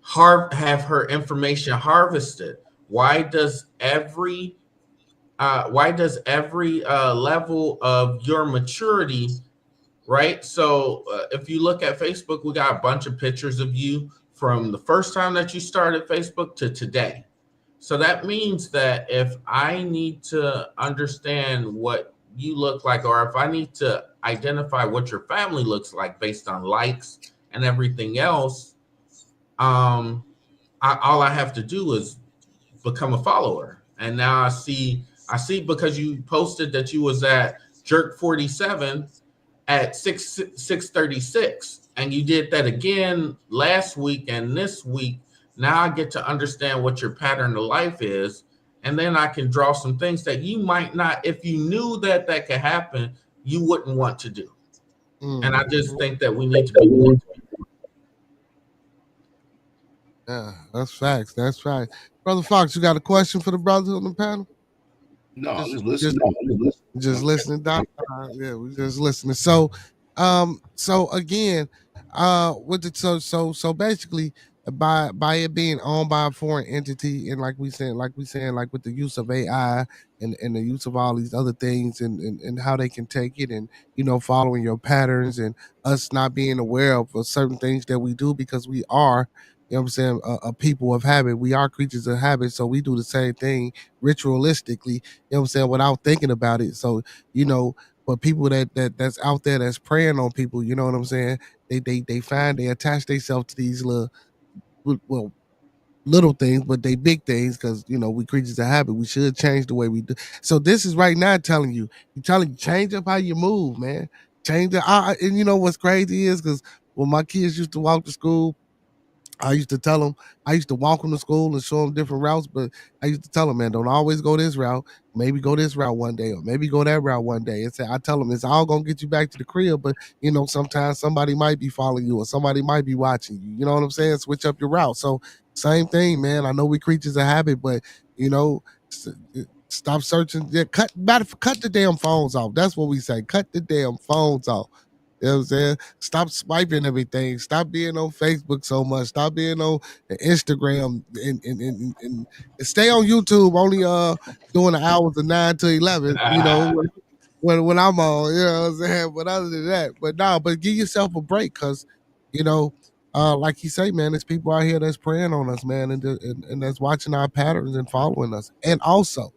S4: have her information harvested? Why does every level of your maturity, right? So if you look at Facebook, we got a bunch of pictures of you from the first time that you started Facebook to today. So that means that if I need to understand what you look like, or if I need to identify what your family looks like based on likes and everything else, um, all I have to do is become a follower. And now I see because you posted that you was at Jerk 47 at 636, and you did that again last week and this week. Now I get to understand what your pattern of life is, and then I can draw some things that you might not, if you knew that that could happen, you wouldn't want to do. And
S2: Mm.
S4: I just think that we need to be more.
S2: Yeah. That's facts. That's right. Brother Fox, you got a question for the brothers on the panel?
S5: No, I'm
S2: Just
S5: just
S2: just
S5: listening. I'm just listening.
S2: just listening, Doc. Yeah, we just listening. So again, with the so basically, by it being owned by a foreign entity, and like we saying, like with the use of AI and the use of all these other things, and how they can take it, and following your patterns, and us not being aware of certain things that we do because we are. You know what I'm saying? A people of habit. We are creatures of habit, so we do the same thing ritualistically. You know what I'm saying? Without thinking about it. So, you know, but people that's out there that's preying on people, you know what I'm saying? They attach themselves to these well little things, but they big things because we creatures of habit. We should change the way we do. So this is right now telling you, change up how you move, man. Change it. And you know what's crazy is because when my kids used to walk to school, I used to tell them, I used to walk them to school and show them different routes, but I used to tell them, man, don't always go this route. Maybe go this route one day, or maybe go that route one day. And say, I tell them it's all gonna get you back to the crib, but sometimes somebody might be following you, or somebody might be watching you. You know what I'm saying? Switch up your route. So same thing, man. I know we creatures of habit, but you know, s- stop searching. Yeah, cut the damn phones off. That's what we say. Cut the damn phones off. You know what I'm saying? Stop swiping everything. Stop being on Facebook so much. Stop being on Instagram and stay on YouTube only during the hours of 9 to 11, when I'm on, you know what I'm saying? But other than that, but give yourself a break because, you know, like you say, man, there's people out here that's preying on us, man, and that's watching our patterns and following us. And also,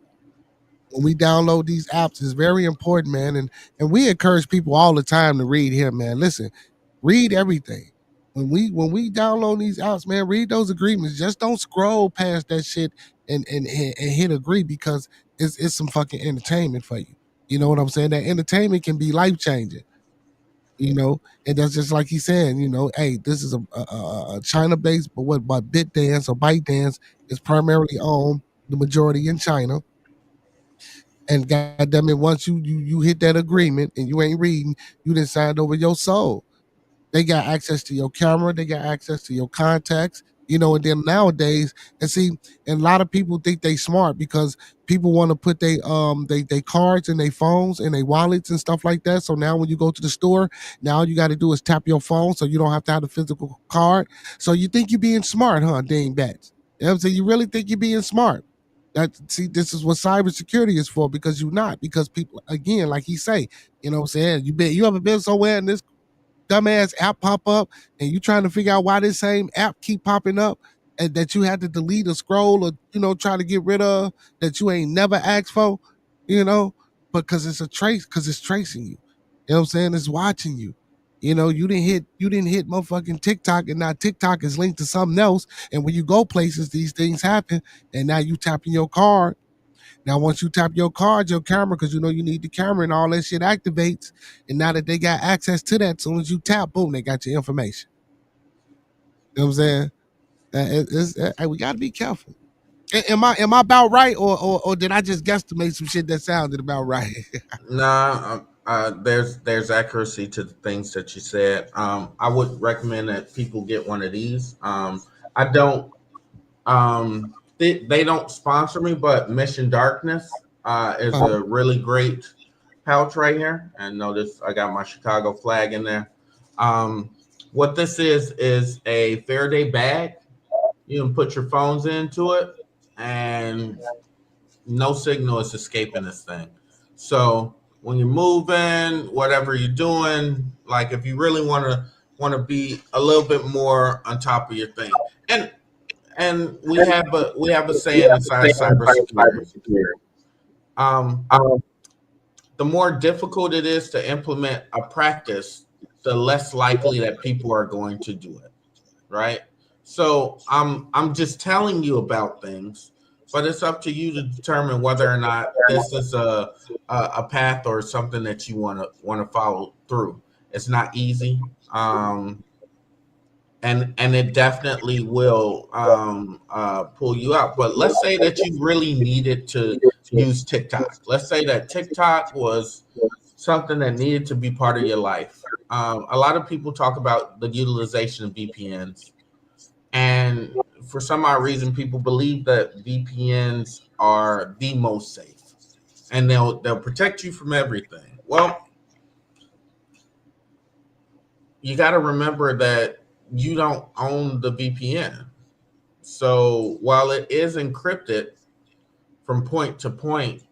S2: when we download these apps, it's very important, man. And we encourage people all the time to read here, man. Listen, read everything. When we download these apps, man, read those agreements. Just don't scroll past that shit and hit agree because it's some fucking entertainment for you. You know what I'm saying? That entertainment can be life changing. And that's just like he's saying. Hey, this is a China based, but BitDance or ByteDance is primarily owned the majority in China. And goddamn it, once you hit that agreement and you ain't reading, you done signed over your soul. They got access to your camera, they got access to your contacts, and then nowadays, and see, and a lot of people think they smart because people want to put they cards in their phones and their wallets and stuff like that. So now when you go to the store, now all you got to do is tap your phone so you don't have to have the physical card. So you think you're being smart, huh, dingbats? You know what I'm saying? You really think you're being smart. This is what cybersecurity is for, because you're not, because people, again, like he say, what I'm saying, you ever been somewhere and this dumbass app pop up and you trying to figure out why this same app keep popping up and that you had to delete or scroll or try to get rid of, that you ain't never asked for, you know because it's tracing you. You know what I'm saying? It's watching you. You didn't hit motherfucking TikTok, and now TikTok is linked to something else. And when you go places, these things happen. And now you tapping your card. Now, once you tap your card, your camera, because you need the camera and all that shit activates. And now that they got access to that, as soon as you tap, boom, they got your information. You know what I'm saying? We got to be careful. Am I about right, or did I just guesstimate some shit that sounded about right?
S4: Nah, there's accuracy to the things that you said. I would recommend that people get one of these. I don't. They don't sponsor me, but Mission Darkness is
S2: Uh,
S4: a really great pouch right here. And notice I got my Chicago flag in there. What this is a Faraday bag. You can put your phones into it, and no signal is escaping this thing. So when you're moving, whatever you're doing, like if you really want to be a little bit more on top of your thing, and we have a saying inside cybersecurity. Um, the more difficult it is to implement a practice, the less likely that people are going to do it. Right? So I'm just telling you about things, but it's up to you to determine whether or not this is a path or something that you want to follow through. It's not easy, and it definitely will pull you out. But let's say that you really needed to use TikTok. Let's say that TikTok was something that needed to be part of your life. A lot of people talk about the utilization of VPNs, and for some odd reason, people believe that VPNs are the most safe, and they'll protect you from everything. Well, you got to remember that you don't own the VPN. So while it is encrypted from point to point,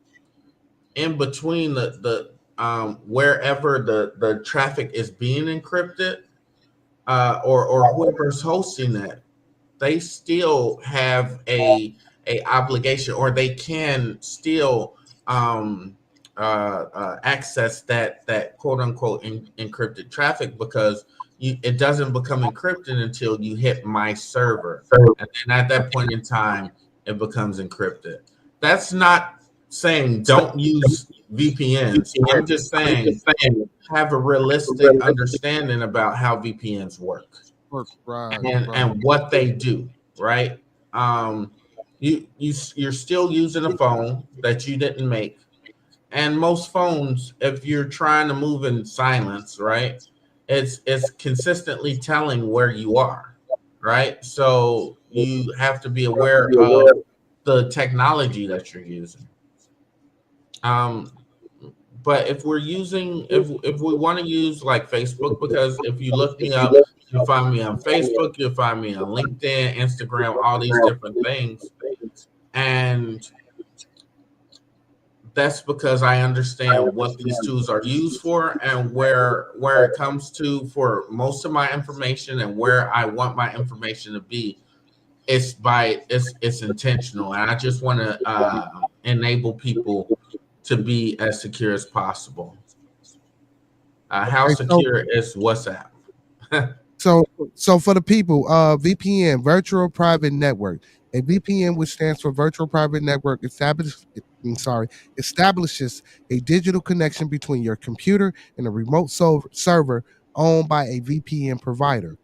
S4: in between the wherever the traffic is being encrypted, or whoever's hosting that, they still have a obligation, or they can still access that quote unquote encrypted traffic, because it doesn't become encrypted until you hit my server, and then at that point in time it becomes encrypted. That's not saying don't use VPNs. I'm just saying have a realistic understanding about how VPNs work.
S2: Right.
S4: and what they do, right? You're still using a phone that you didn't make, and most phones, if you're trying to move in silence, right, it's consistently telling where you are, right? So you have to be aware of the technology that you're using. Um, but if we're using, if we want to use like Facebook, because if you look me up, you'll find me on Facebook, you'll find me on LinkedIn, Instagram, all these different things, and that's because I understand what these tools are used for and where it comes to for most of my information and where I want my information to be. It's intentional, and I just want to enable people to be as secure as possible. How
S2: Hey, so
S4: secure is WhatsApp?
S2: so so for the people, VPN, virtual private network. A VPN, which stands for virtual private network, establishes a digital connection between your computer and a remote server owned by a VPN provider,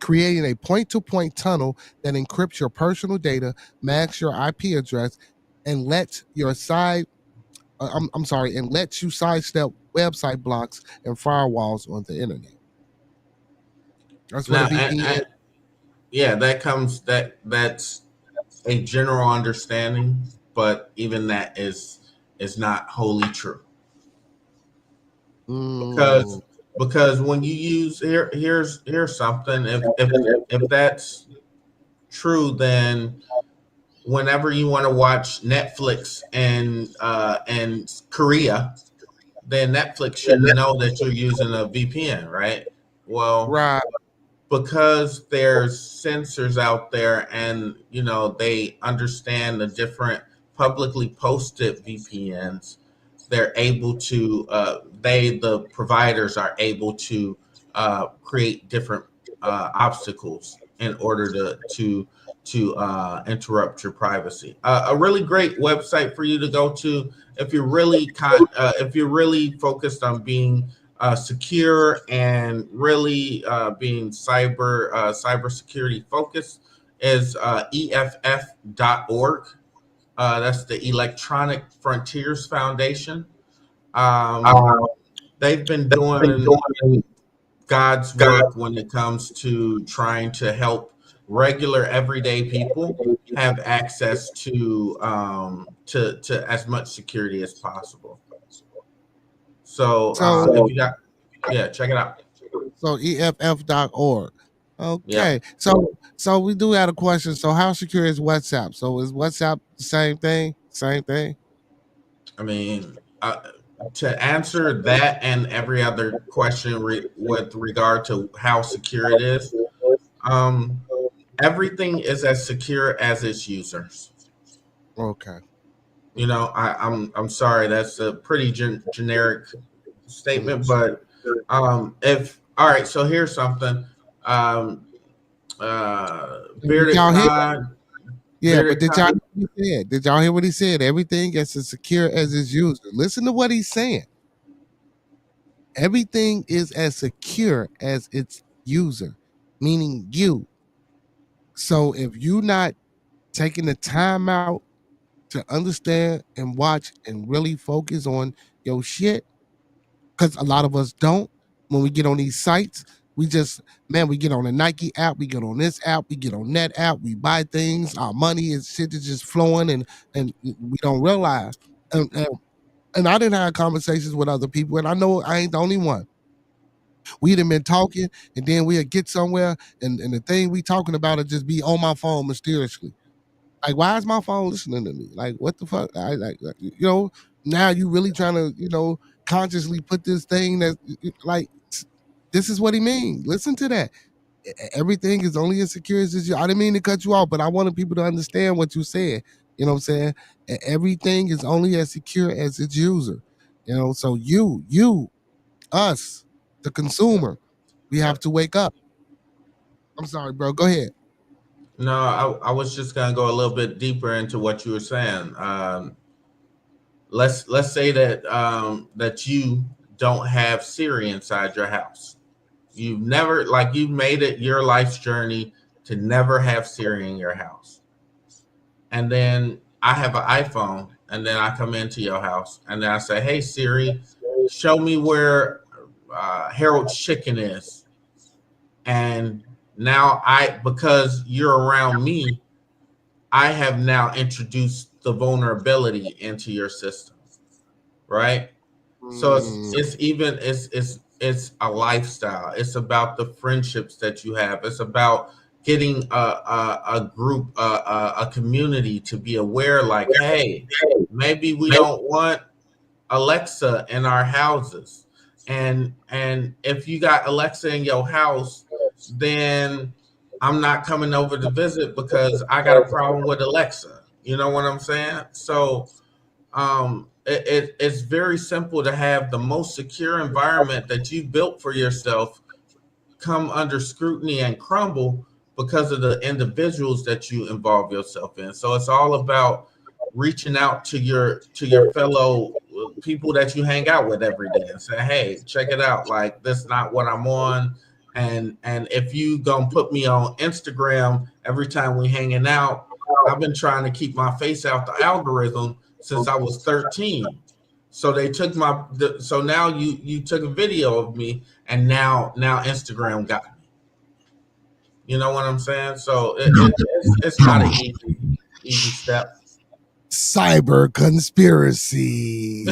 S2: creating a point-to-point tunnel that encrypts your personal data, masks your IP address, and lets you sidestep website blocks and firewalls on the internet. That's what a
S4: Now,
S2: VPN.
S4: yeah, that's a general understanding, but even that is not wholly true
S2: Mm,
S4: because when you use here's something, if that's true, then whenever you want to watch Netflix and Korea, then Netflix shouldn't know that you're using a VPN, right? Well,
S2: right.
S4: because there's sensors out there, and they understand the different publicly posted VPNs. They're able to the providers are able to create different obstacles in order to interrupt your privacy. A really great website for you to go to if you're really if you're really focused on being secure and really being cybersecurity focused is EFF.org. That's the Electronic Frontiers Foundation. Um, they've been doing God's work when it comes to trying to help regular everyday people have access to as much security as possible. So
S2: So
S4: if you got, yeah, check it out.
S2: so EFF.org.
S4: Yeah,
S2: Okay. So we do have a question. So how secure is WhatsApp? So is WhatsApp the same thing? Same thing?
S4: I mean, to answer that and every other question with regard to how secure it is, um, everything is as secure as its users.
S2: Okay.
S4: I'm sorry, that's a pretty generic
S2: Mhm.
S4: statement, but if all right, so here's something.
S2: Did y'all hear? Yeah, but
S4: Bearded
S2: did y'all
S4: Con-
S2: hear what he said? Did y'all hear what he said? Everything is as secure as its user. Listen to what he's saying. Everything is as secure as its user, meaning you. So if you're not taking the time out to understand and watch and really focus on your shit, because a lot of us don't. When we get on these sites, we just, man, we get on the Nike app, we get on this app, we get on that app, we buy things, our money and shit is just flowing, and we don't realize. And I didn't have conversations with other people, and I know I ain't the only one. We done been talking, and then we'll get somewhere, and the thing we talking about will just be on my phone mysteriously. Like, why is my phone listening to me? Like, what the fuck? Now you really trying to, consciously put this thing that, like, this is what he means. Listen to that. Everything is only as secure as you. I didn't mean to cut you off, but I wanted people to understand what you said. You know what I'm saying? Everything is only as secure as its user. So us, the consumer, we have
S4: Yep.
S2: to wake up. I'm sorry, bro. Go ahead.
S4: No, I was just gonna go a little bit deeper into what you were saying. Let's say that that you don't have Siri inside your house. You've never, like, you've made it your life's journey to never have Siri in your house. And then I have an iPhone, and then I come into your house, and then I say, "Hey Siri, show me where Harold's Chicken is." And now because you're around me, I have now introduced the vulnerability into your system, right? So it's a lifestyle. It's about the friendships that you have. It's about getting a group, a community to be aware. Like, hey, maybe we don't want Alexa in our houses, and if you got Alexa in your house, then I'm not coming over to visit because I got a problem with Alexa. You know what I'm saying? So it's very simple to have the most secure environment that you built for yourself come under scrutiny and crumble because of the individuals that you involve yourself in. So it's all about reaching out to your fellow people that you hang out with every day and say, "Hey, check it out. Like, that's not what I'm on." And if you gonna put me on Instagram every time we hanging out, I've been trying to keep my face out the algorithm since I was 13. So they took so now you took a video of me, and now Instagram got me. You know what I'm saying? So it's not an easy step.
S2: Cyber conspiracy.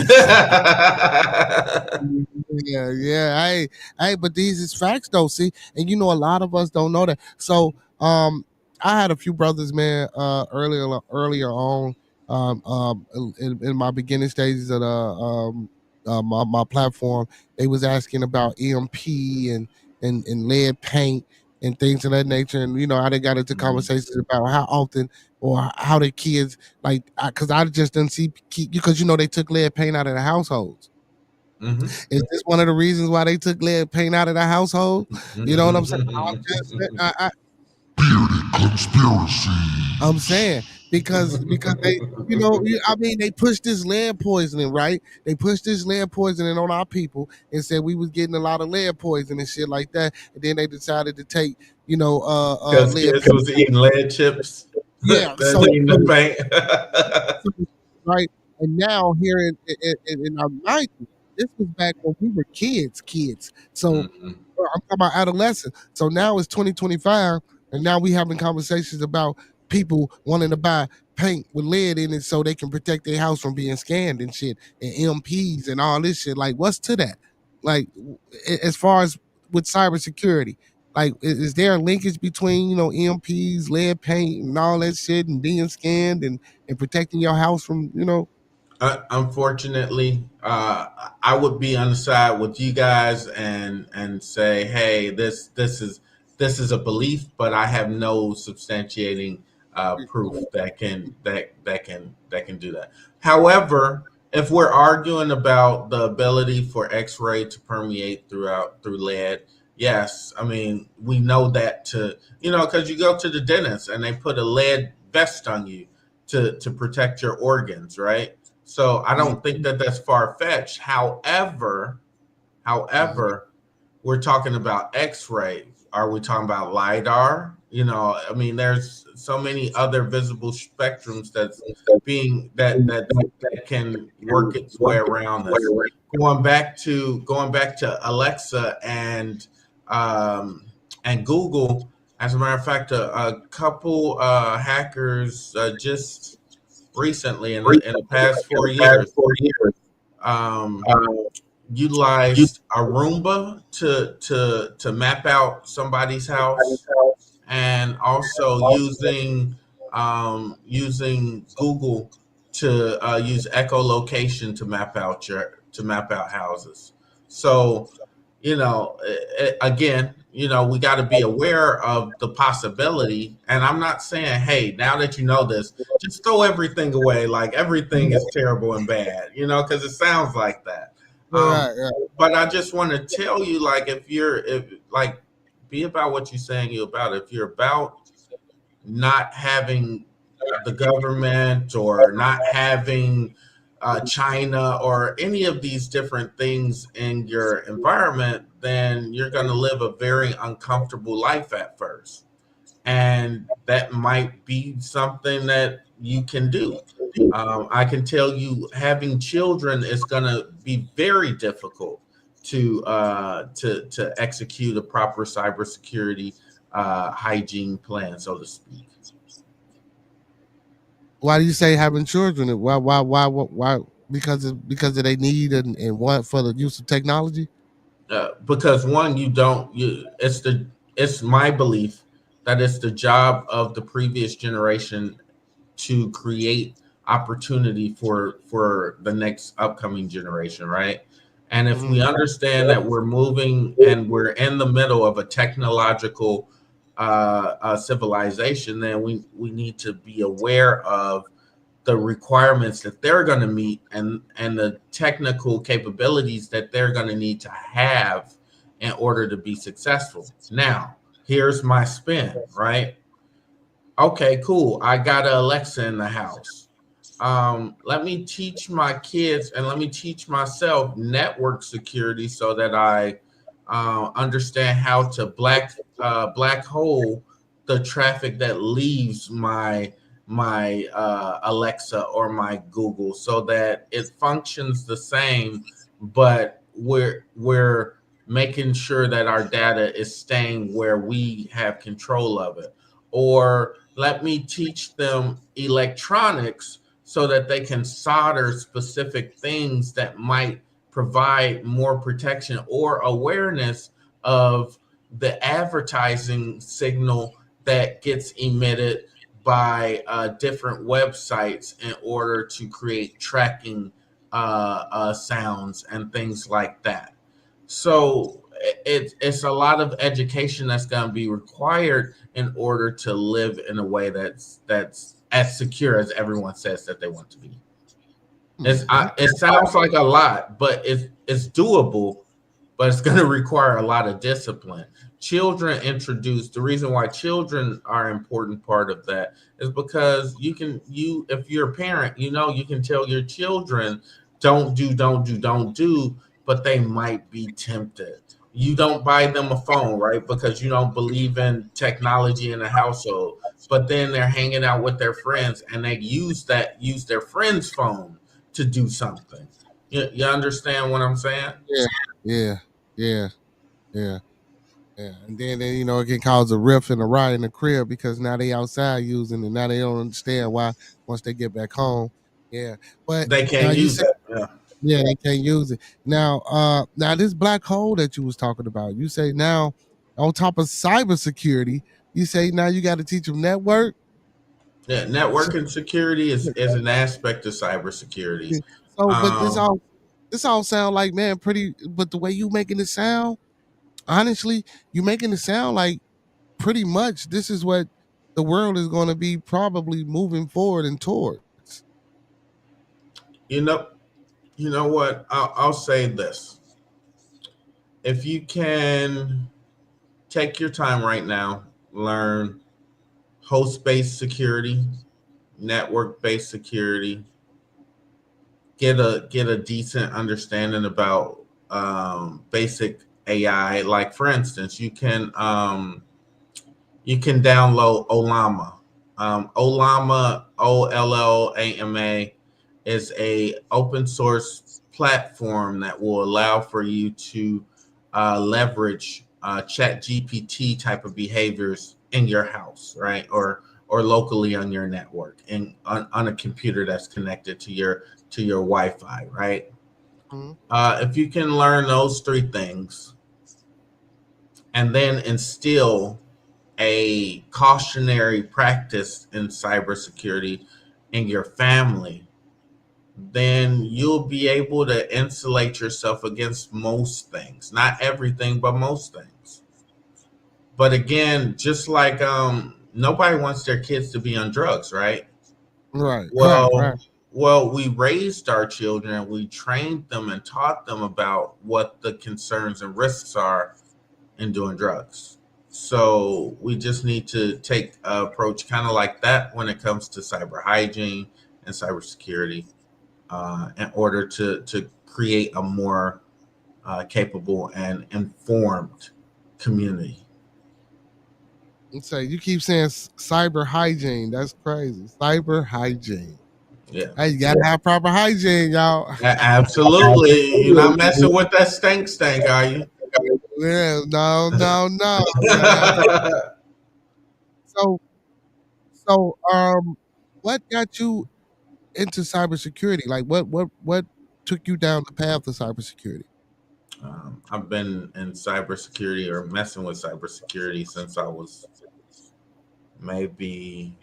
S2: Yeah. Hey, but these is facts though. See, and a lot of us don't know that. So, I had a few brothers, man, earlier on, in my beginning stages of my platform. They was asking about EMP and lead paint and things of that nature, and how they got into conversations about how often or how the kids, like, because I just didn't see, because they took lead paint out of the households.
S4: Mm-hmm.
S2: Is this one of the reasons why they took lead paint out of the household? You know what I'm saying? I'm saying because they, they pushed this lead poisoning, right? They pushed this lead poisoning on our people and said we was getting a lot of lead poisoning and shit like that. And then they decided to take,
S4: because
S2: lead
S4: kids was eating lead chips.
S2: Yeah,
S4: That's eating the paint.
S2: right. And now here in our 90s, this was back when we were kids. So I'm talking about adolescents. So now it's 2025, and now we having conversations about people wanting to buy paint with lead in it so they can protect their house from being scanned and shit, and MPs and all this shit. Like, what's to that? Like, as far as with cybersecurity, like, is there a linkage between EMPs, lead paint, and all that shit, and being scanned and protecting your house from
S4: Unfortunately, I would be on the side with you guys and say, hey, this is a belief, but I have no substantiating proof that can do that. However, if we're arguing about the ability for X-ray to permeate through lead, yes, I mean, we know that because you go to the dentist and they put a lead vest on you to protect your organs, right? So I don't think that that's far-fetched. However, we're talking about X-ray. Are we talking about LiDAR? I mean, there's so many other visible spectrums that can work its way around this. Going back to Alexa and Google. As a matter of fact, a couple hackers just recently in the past 4 years utilized a Roomba to map out somebody's house, and also using Google to use echolocation to map out houses. So again, we got to be aware of the possibility. And I'm not saying, hey, now that you know this, just throw everything away, like everything is terrible and bad, because it sounds like that.
S2: right.
S4: But I just want to tell you, like, if be about what you're saying you're about. If you're about not having the government or not having China or any of these different things in your environment, then you're going to live a very uncomfortable life at first. And that might be something that you can do. I can tell you, having children is going to be very difficult to execute a proper cybersecurity hygiene plan, so to speak.
S2: Why do you say having children? Why? Because of they need and want for the use of technology.
S4: Because one, you don't you it's my belief that it's the job of the previous generation to create opportunity for the next upcoming generation, right? And if we
S2: Mm-hmm.
S4: understand that we're moving and we're in the middle of a technological civilization, then we need to be aware of the requirements that they're going to meet and the technical capabilities that they're going to need to have in order to be successful. Now, here's my spin, right? Okay, cool. I got an Alexa in the house. Let me teach my kids and let me teach myself network security so that I understand how to black hole the traffic that leaves my Alexa or my Google, so that it functions the same, but we're making sure that our data is staying where we have control of it. Or let me teach them electronics so that they can solder specific things that might provide more protection or awareness of the advertising signal that gets emitted by different websites in order to create tracking sounds and things like that. So it's a lot of education that's going to be required in order to live in a way that's as secure as everyone says that they want to be. It sounds like a lot, but it's doable, but it's going to require a lot of discipline. Children introduce the reason why children are an important part of that is because you if you're a parent, you can tell your children don't do, but they might be tempted. You don't buy them a phone, right? Because you don't believe in technology in the household. But then they're hanging out with their friends and they use their friend's phone to do something. You understand what I'm saying?
S2: Yeah, yeah, yeah, yeah, yeah. And then it can cause a rift and a riot in the crib because now they outside using it. Now they don't understand why once they get back home. Yeah, but
S4: They
S2: now
S4: can't
S2: you
S4: use
S2: said
S4: it. Yeah.
S2: yeah they can't use it. Now this black hole that you was talking about, you say now on top of cybersecurity, you say now you got to teach them network.
S4: Yeah, networking security is an aspect of cybersecurity.
S2: So, but
S4: Um,
S2: this all sound like man pretty. But the way you making it sound, honestly, you making it sound like pretty much this is what the world is going to be probably moving forward and towards.
S4: you know, you know what? I'll say this: if you can take your time right now, learn host-based security, network-based security, get a decent understanding about basic AI. Like for instance, you can download Olama. Olama, OLLAMA, is a open source platform that will allow for you to leverage Chat GPT type of behaviors in your house, right, or locally on your network and on a computer that's connected to your Wi-Fi, right?
S2: Mhm.
S4: If you can learn those three things and then instill a cautionary practice in cybersecurity in your family, then you'll be able to insulate yourself against most things. Not everything, but most things. But again, just like nobody wants their kids to be on drugs, right?
S2: Right, right.
S4: Well, we raised our children, we trained them and taught them about what the concerns and risks are in doing drugs. So we just need to take an approach kind of like that when it comes to cyber hygiene and cybersecurity. in order to create a more capable and informed community.
S2: Say you keep saying cyber hygiene. That's crazy. Cyber hygiene.
S4: Yeah.
S2: Hey, you gotta have proper hygiene, y'all.
S4: Absolutely. You're not messing with that stank, are you?
S2: Yeah, no. You gotta have so what got you into cybersecurity? Like what took you down the path of cybersecurity?
S4: I've been in cybersecurity or messing with cybersecurity since I was maybe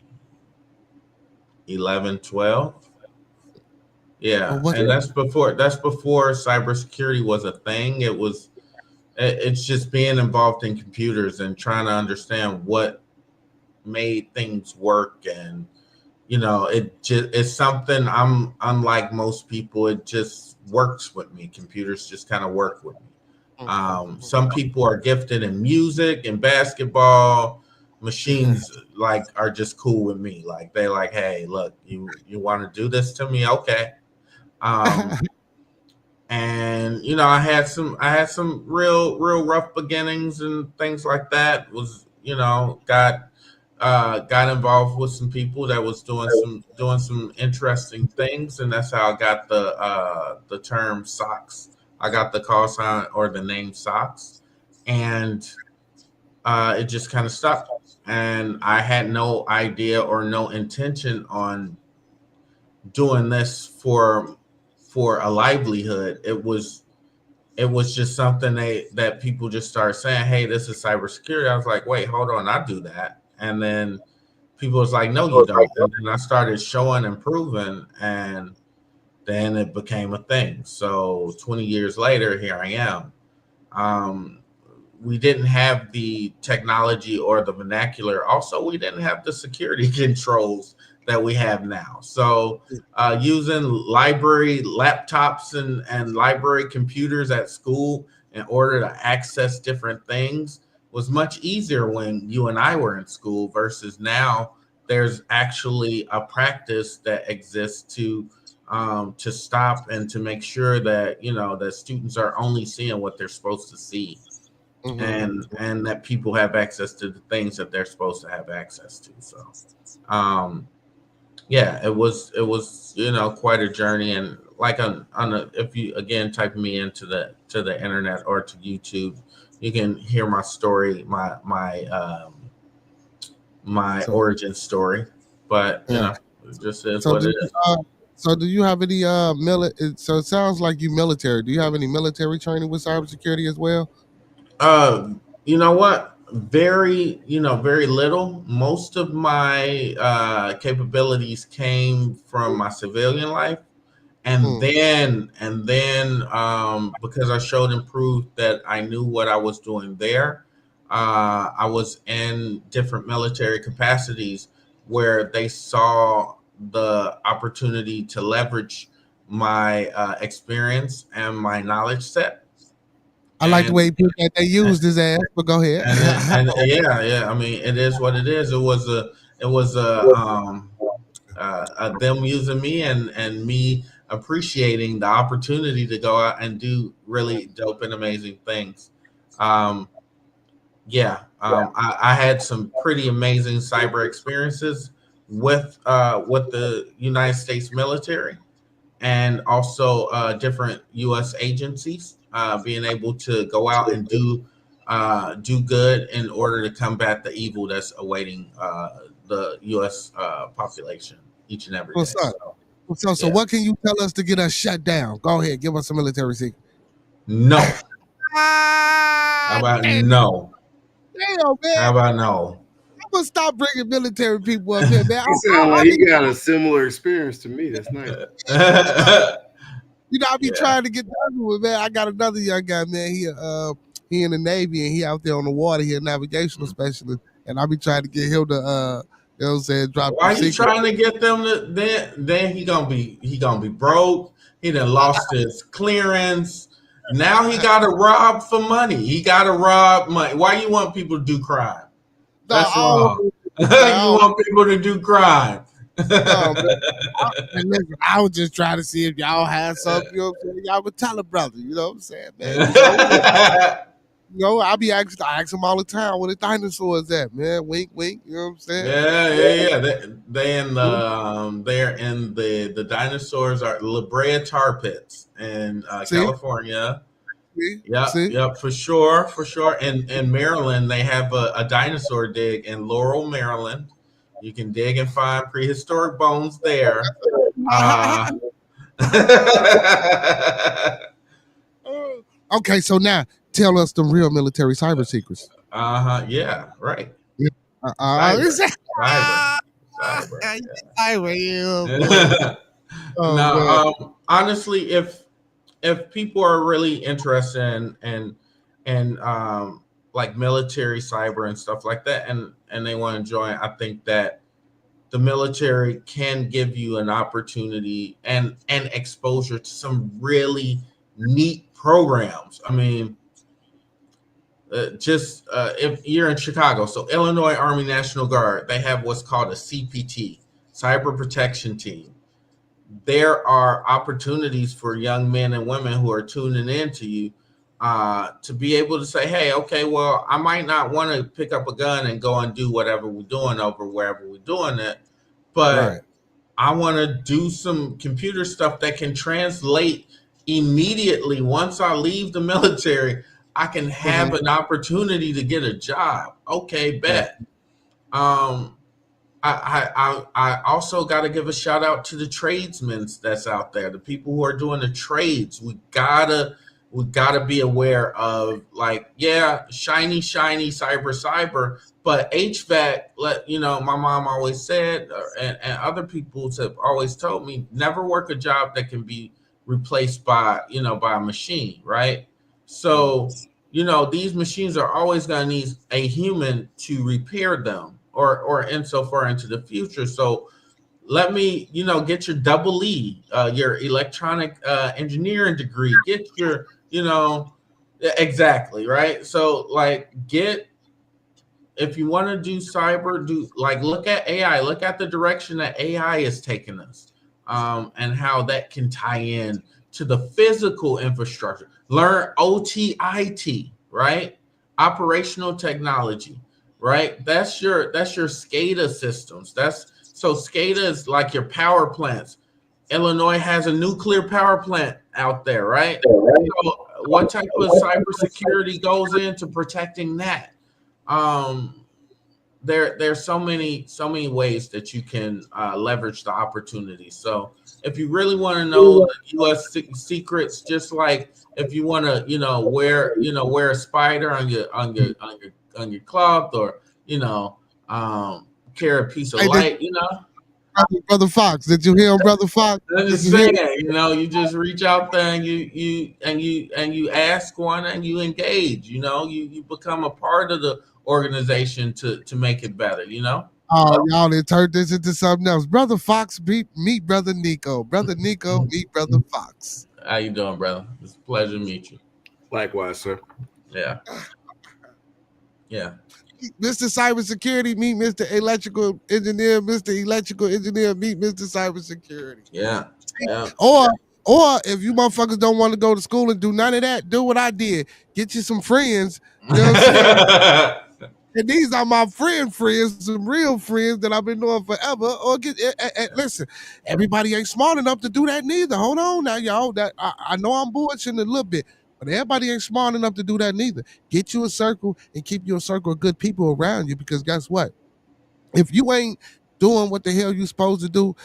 S4: 11, 12. Yeah,
S2: What
S4: and that's before cybersecurity was a thing. It's just being involved in computers and trying to understand what made things work. And it's something I'm unlike most people. It just works with me. Computers just kind of work with me. Some people are gifted in music and basketball. Machines are just cool with me. Like they like, hey, look, you want to do this to me? Okay. And I had some real rough beginnings and things like that. Was got involved with some people that was doing some interesting things, and that's how I got the term socks. I got the call sign or the name socks, and it just kind of stuck. And I had no idea or no intention on doing this for a livelihood. It was just something that people just started saying, hey, this is cybersecurity. I was like, wait, hold on, I do that. And then people was like, no, you don't. And then I started showing and proving, and then it became a thing. So 20 years later, here I am. We didn't have the technology or the vernacular. Also, we didn't have the security controls that we have now. So using library laptops and library computers at school in order to access different things was much easier when you and I were in school versus now. There's actually a practice that exists to stop and to make sure that that students are only seeing what they're supposed to see. Mm-hmm. and that people have access to the things that they're supposed to have access to. So yeah, it was quite a journey. And like if you again type me into the internet or to YouTube, you can hear my story, my origin story. But it just is what it is.
S2: So do you have any so it sounds like you military. Do you have any military training with cybersecurity as well?
S4: You know what? Very little. Most of my capabilities came from my civilian life. And then because I showed and proved that I knew what I was doing there, I was in different military capacities where they saw the opportunity to leverage my experience and my knowledge set.
S2: I like the way he put that. They used his ass, but go ahead.
S4: And yeah. I mean, it is what it is. It was them using me and me appreciating the opportunity to go out and do really dope and amazing things. I had some pretty amazing cyber experiences with the United States military and also different U.S. agencies, being able to go out and do good in order to combat the evil that's awaiting the U.S. population each and every day.
S2: So what can you tell us to get us shut down? Go ahead, give us a military secret.
S4: No. How about no?
S2: Damn, man.
S4: How about no?
S2: I'm gonna stop bringing military people up here, man.
S5: He sound like he got a similar experience to me. That's nice.
S2: I be trying to get done with, man. I got another young guy, man. He in the Navy and he out there on the water. He a navigational specialist, and I be trying to get him to, you know what I'm saying, drop.
S4: Why you trying to get them to? Then he gonna be broke. He done lost his clearance. Now he got to rob for money. He got to rob money. Why you want people to do crime? That's wrong. You want people to do crime.
S2: Oh, man. And listen, I was just trying to see if y'all had something, you know what I'm saying? Y'all would tell a brother, you know what I'm saying, man? I be asking, I ask them all the time where the dinosaurs at, man. Wink, wink, you know what I'm saying?
S4: Yeah. They're in the dinosaurs are La Brea tar pits in
S2: See?
S4: California.
S2: See?
S4: Yep,
S2: See?
S4: yep, for sure, for sure. In Maryland, they have a dinosaur dig in Laurel, Maryland. You can dig and find prehistoric bones there. Uh,
S2: Okay, so now tell us the real military cyber secrets.
S4: yeah, right.
S2: Is
S4: Cyber,
S2: that
S4: cyber.
S2: cyber? Yeah, boy.
S4: Yeah.
S2: Oh man.
S4: Now, honestly, if people are really interested in like military cyber and stuff like that, and they want to join, I think that the military can give you an opportunity and exposure to some really neat programs. I mean, if you're in Chicago, so Illinois Army National Guard, they have what's called a CPT, Cyber Protection Team. There are opportunities for young men and women who are tuning in to you to be able to say, hey, okay, well, I might not want to pick up a gun and go and do whatever we're doing over wherever we're doing it, but
S2: Right.
S4: I want to do some computer stuff that can translate immediately. Once I leave the military, I can have an opportunity to get a job. Okay, bet. I also got to give a shout out to the tradesmen that's out there, the people who are doing the trades. We gotta be aware of, like, yeah, shiny cyber, but HVAC. My mom always said, and other people have always told me, never work a job that can be replaced by a machine, right? So these machines are always going to need a human to repair them, or insofar into the future. So let me get your double E, your electronic engineering degree, get your exactly, right? So, like, if you want to do cyber, look at AI, look at the direction that AI is taking us, and how that can tie in to the physical infrastructure. Learn OTIT, right? Operational technology, right? That's your SCADA systems. So SCADA is like your power plants. Illinois has a nuclear power plant out there, right? So what type of cybersecurity goes into protecting that? There's so many ways that you can leverage the opportunity. So if you really want to know the U.S. secrets, just like if you want to wear a spider on your cloth, or carry a piece of light,
S2: Brother Fox, did you hear him, Brother Fox?
S4: I'm just saying, you just reach out there and you ask one and you engage. You become a part of the organization to make it better.
S2: Oh, y'all done turned this into something else. Brother Fox, meet Brother Nico. Brother Nico, meet Brother Fox.
S4: How you doing, brother? It's a pleasure to meet you.
S5: Likewise, sir.
S4: Yeah.
S2: Mr. Cybersecurity, meet Mr. Electrical Engineer. Mr. Electrical Engineer, meet Mr. Cybersecurity.
S4: Yeah.
S2: Or if you motherfuckers don't want to go to school and do none of that, do what I did. Get you some friends. You know what I'm saying? And these are my friends, some real friends that I've been knowing forever. Or listen, everybody ain't smart enough to do that neither. Hold on now, y'all. That I know I'm bullshitting a little bit, but everybody ain't smart enough to do that neither. Get you a circle and keep you a circle of good people around you, because guess what? If you ain't doing what the hell you supposed to do,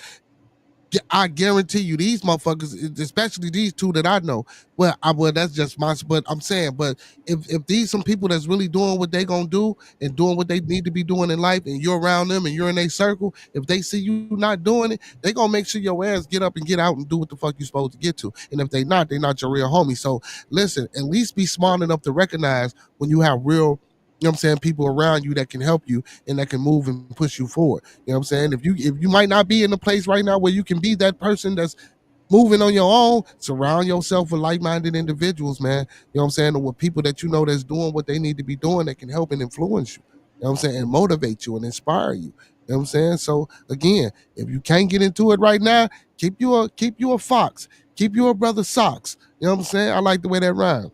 S2: I guarantee you, these motherfuckers, especially these two that I know. Well, that's just my. But I'm saying, but if these some people that's really doing what they gonna do and doing what they need to be doing in life, and you're around them and you're in a circle, if they see you not doing it, they gonna make sure your ass get up and get out and do what the fuck you supposed to get to. And if they're not your real homie. So listen, at least be smart enough to recognize when you have real, you know what I'm saying, people around you that can help you and that can move and push you forward. You know what I'm saying? If you might not be in a place right now where you can be that person that's moving on your own, surround yourself with like-minded individuals, man. You know what I'm saying? Or with people that you know that's doing what they need to be doing, that can help and influence you. You know what I'm saying? And motivate you and inspire you. You know what I'm saying? So again, if you can't get into it right now, keep you a fox, keep you a brother socks. You know what I'm saying? I like the way that rhymes.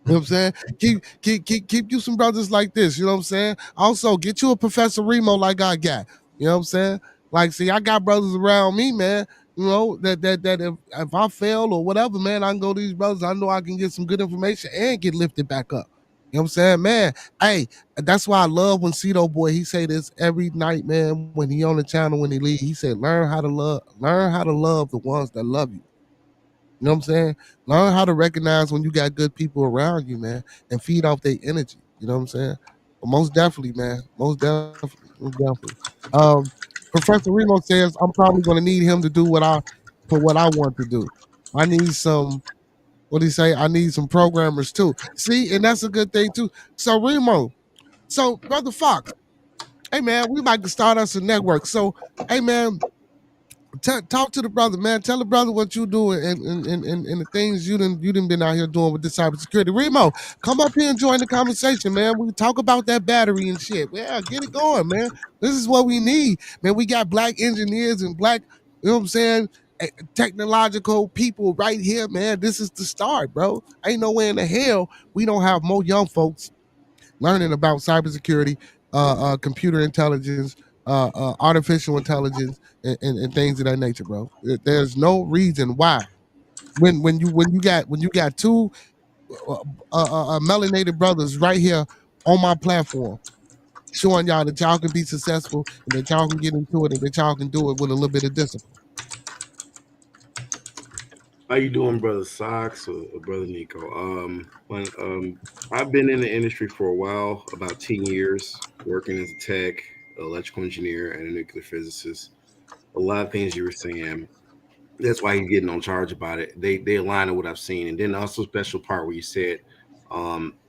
S2: You know what I'm saying? Keep you some brothers like this. You know what I'm saying? Also, get you a Professor Remo like I got. You know what I'm saying? Like, see, I got brothers around me, man. You know that if I fail or whatever, man, I can go to these brothers. I know I can get some good information and get lifted back up. You know what I'm saying, man? Hey, that's why I love when Cito boy he say this every night, man. When he on the channel, when he leave, he said, learn how to love the ones that love you. You know what I'm saying? Learn how to recognize when you got good people around you, man, and feed off their energy. You know what I'm saying? But most definitely, man. Most definitely. Most definitely. Professor Remo says I'm probably gonna need him to do what I want to do. I need some what do you say? I need some programmers too. See, and that's a good thing too. So Remo, so Brother Fox, hey man, we like to start us a network. So, hey man, talk to the brother, man. Tell the brother what you doing and the things you done been out here doing with this cybersecurity. Remo, come up here and join the conversation, man. We can talk about that battery and shit. Yeah, get it going, man. This is what we need, man. We got black engineers and black, you know what I'm saying, technological people right here, man. This is the start, bro. Ain't no way in the hell we don't have more young folks learning about cybersecurity, computer intelligence, artificial intelligence, and things of that nature, bro. There's no reason why when you got two uh, melanated brothers right here on my platform showing y'all that y'all can be successful and that y'all can get into it and that y'all can do it with a little bit of discipline.
S5: How you doing, brother Socks or brother Nico? When I've been in the industry for a while, about 10 years, working as a tech, electrical engineer, and a nuclear physicist. A lot of things you were saying. That's why he's getting on charge about it. They align with what I've seen, and then also special part where you said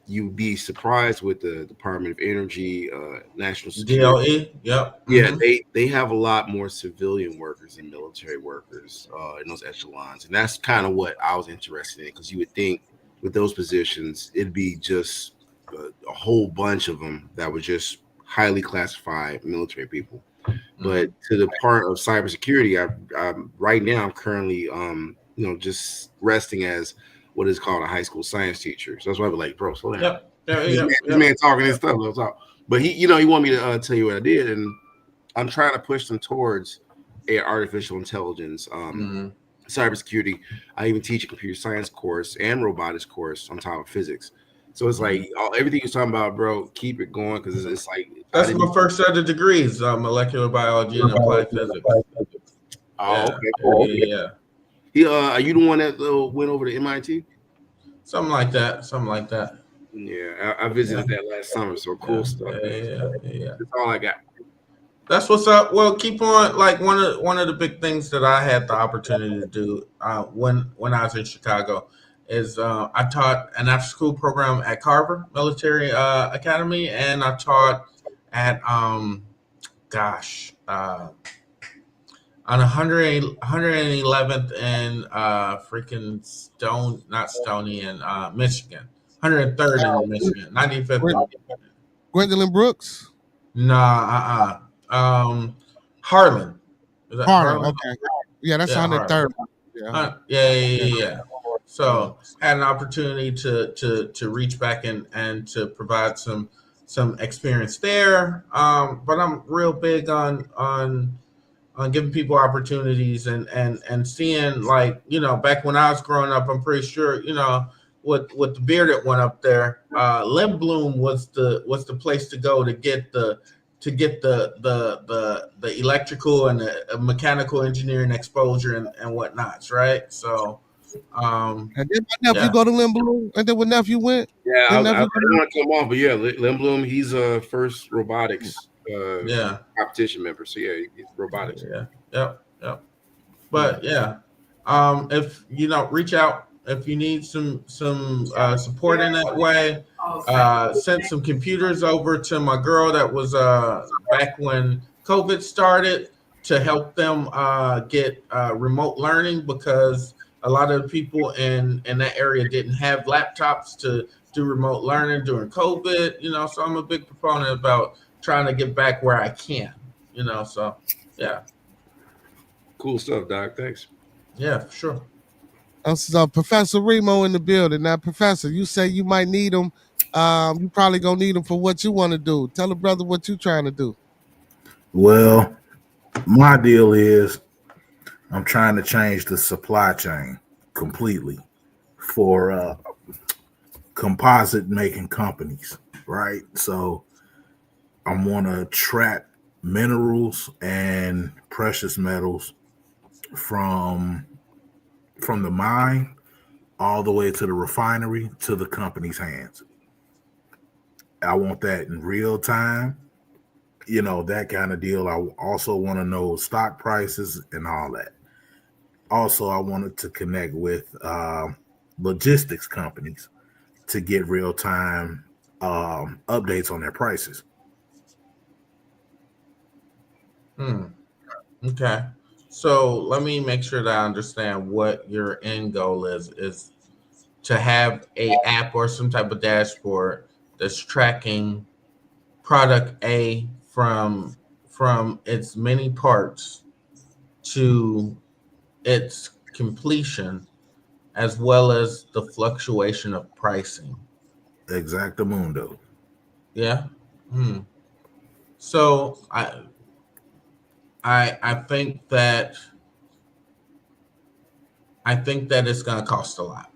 S5: you'd be surprised with the Department of Energy, National Security.
S4: DLE. Yep.
S5: Yeah, they have a lot more civilian workers and military workers in those echelons, and that's kind of what I was interested in because you would think with those positions it'd be just a whole bunch of them that were just highly classified military people. But to the part of cybersecurity, I'm right now I'm currently just resting as what is called a high school science teacher. So that's why I'm like, bro, slow down.
S4: Yep.
S5: This man talking his stuff. Let's talk. But he wanted me to tell you what I did, and I'm trying to push them towards artificial intelligence, cybersecurity. I even teach a computer science course and robotics course on top of physics. So it's like everything you're talking about, bro. Keep it going because it's like
S4: that's my first set of degrees: molecular biology and applied physics.
S5: Oh, okay, cool.
S4: Yeah.
S5: Are you the one that went over to MIT?
S4: Something like that.
S5: Yeah, I visited that last summer. So cool stuff.
S4: Yeah.
S5: That's all I got.
S4: That's what's up. Well, keep on. Like one of the big things that I had the opportunity to do when I was in Chicago is I taught an after school program at Carver Military Academy, and I taught at on 111th and freaking not Stony in Michigan, 103rd in Michigan, 95th.
S2: Gwendolyn Brooks.
S4: Nah, Harlan. Is that
S2: Harlan? Okay. Yeah, that's 103rd.
S4: Yeah. So had an opportunity to reach back and to provide some experience there. But I'm real big on giving people opportunities and seeing, like, back when I was growing up, I'm pretty sure, with the bearded one up there, Limb Bloom was the place to go to get the electrical and the mechanical engineering exposure and whatnots, right? So
S2: and then my nephew go to Limb Bloom, and then when nephew went,
S5: yeah, I don't want to come off, but yeah, Limb Bloom, he's first robotics competition member. So yeah, he's robotics.
S4: Yep. But yeah, if reach out if you need some support in that way. Sent some computers over to my girl that was back when COVID started to help them get remote learning, because a lot of the people in that area didn't have laptops to do remote learning during COVID. So I'm a big proponent about trying to get back where I can. So yeah,
S5: Cool stuff, Doc. Thanks.
S4: yeah, for sure.
S2: This is Professor Remo in the building. Now, Professor, you say you might need them. You probably gonna need them for what you want to do. Tell the brother what you trying to do.
S6: Well, my deal is I'm trying to change the supply chain completely for composite making companies, right? So I want to trap minerals and precious metals from the mine all the way to the refinery to the company's hands. I want that in real time, that kind of deal. I also want to know stock prices and all that. Also, I wanted to connect with logistics companies to get real time updates on their prices.
S4: Okay. So let me make sure that I understand what your end goal is. Is to have a app or some type of dashboard that's tracking product A from its many parts to its completion, as well as the fluctuation of pricing.
S6: Exactamundo.
S4: Yeah. Hmm. So I think that it's going to cost a lot.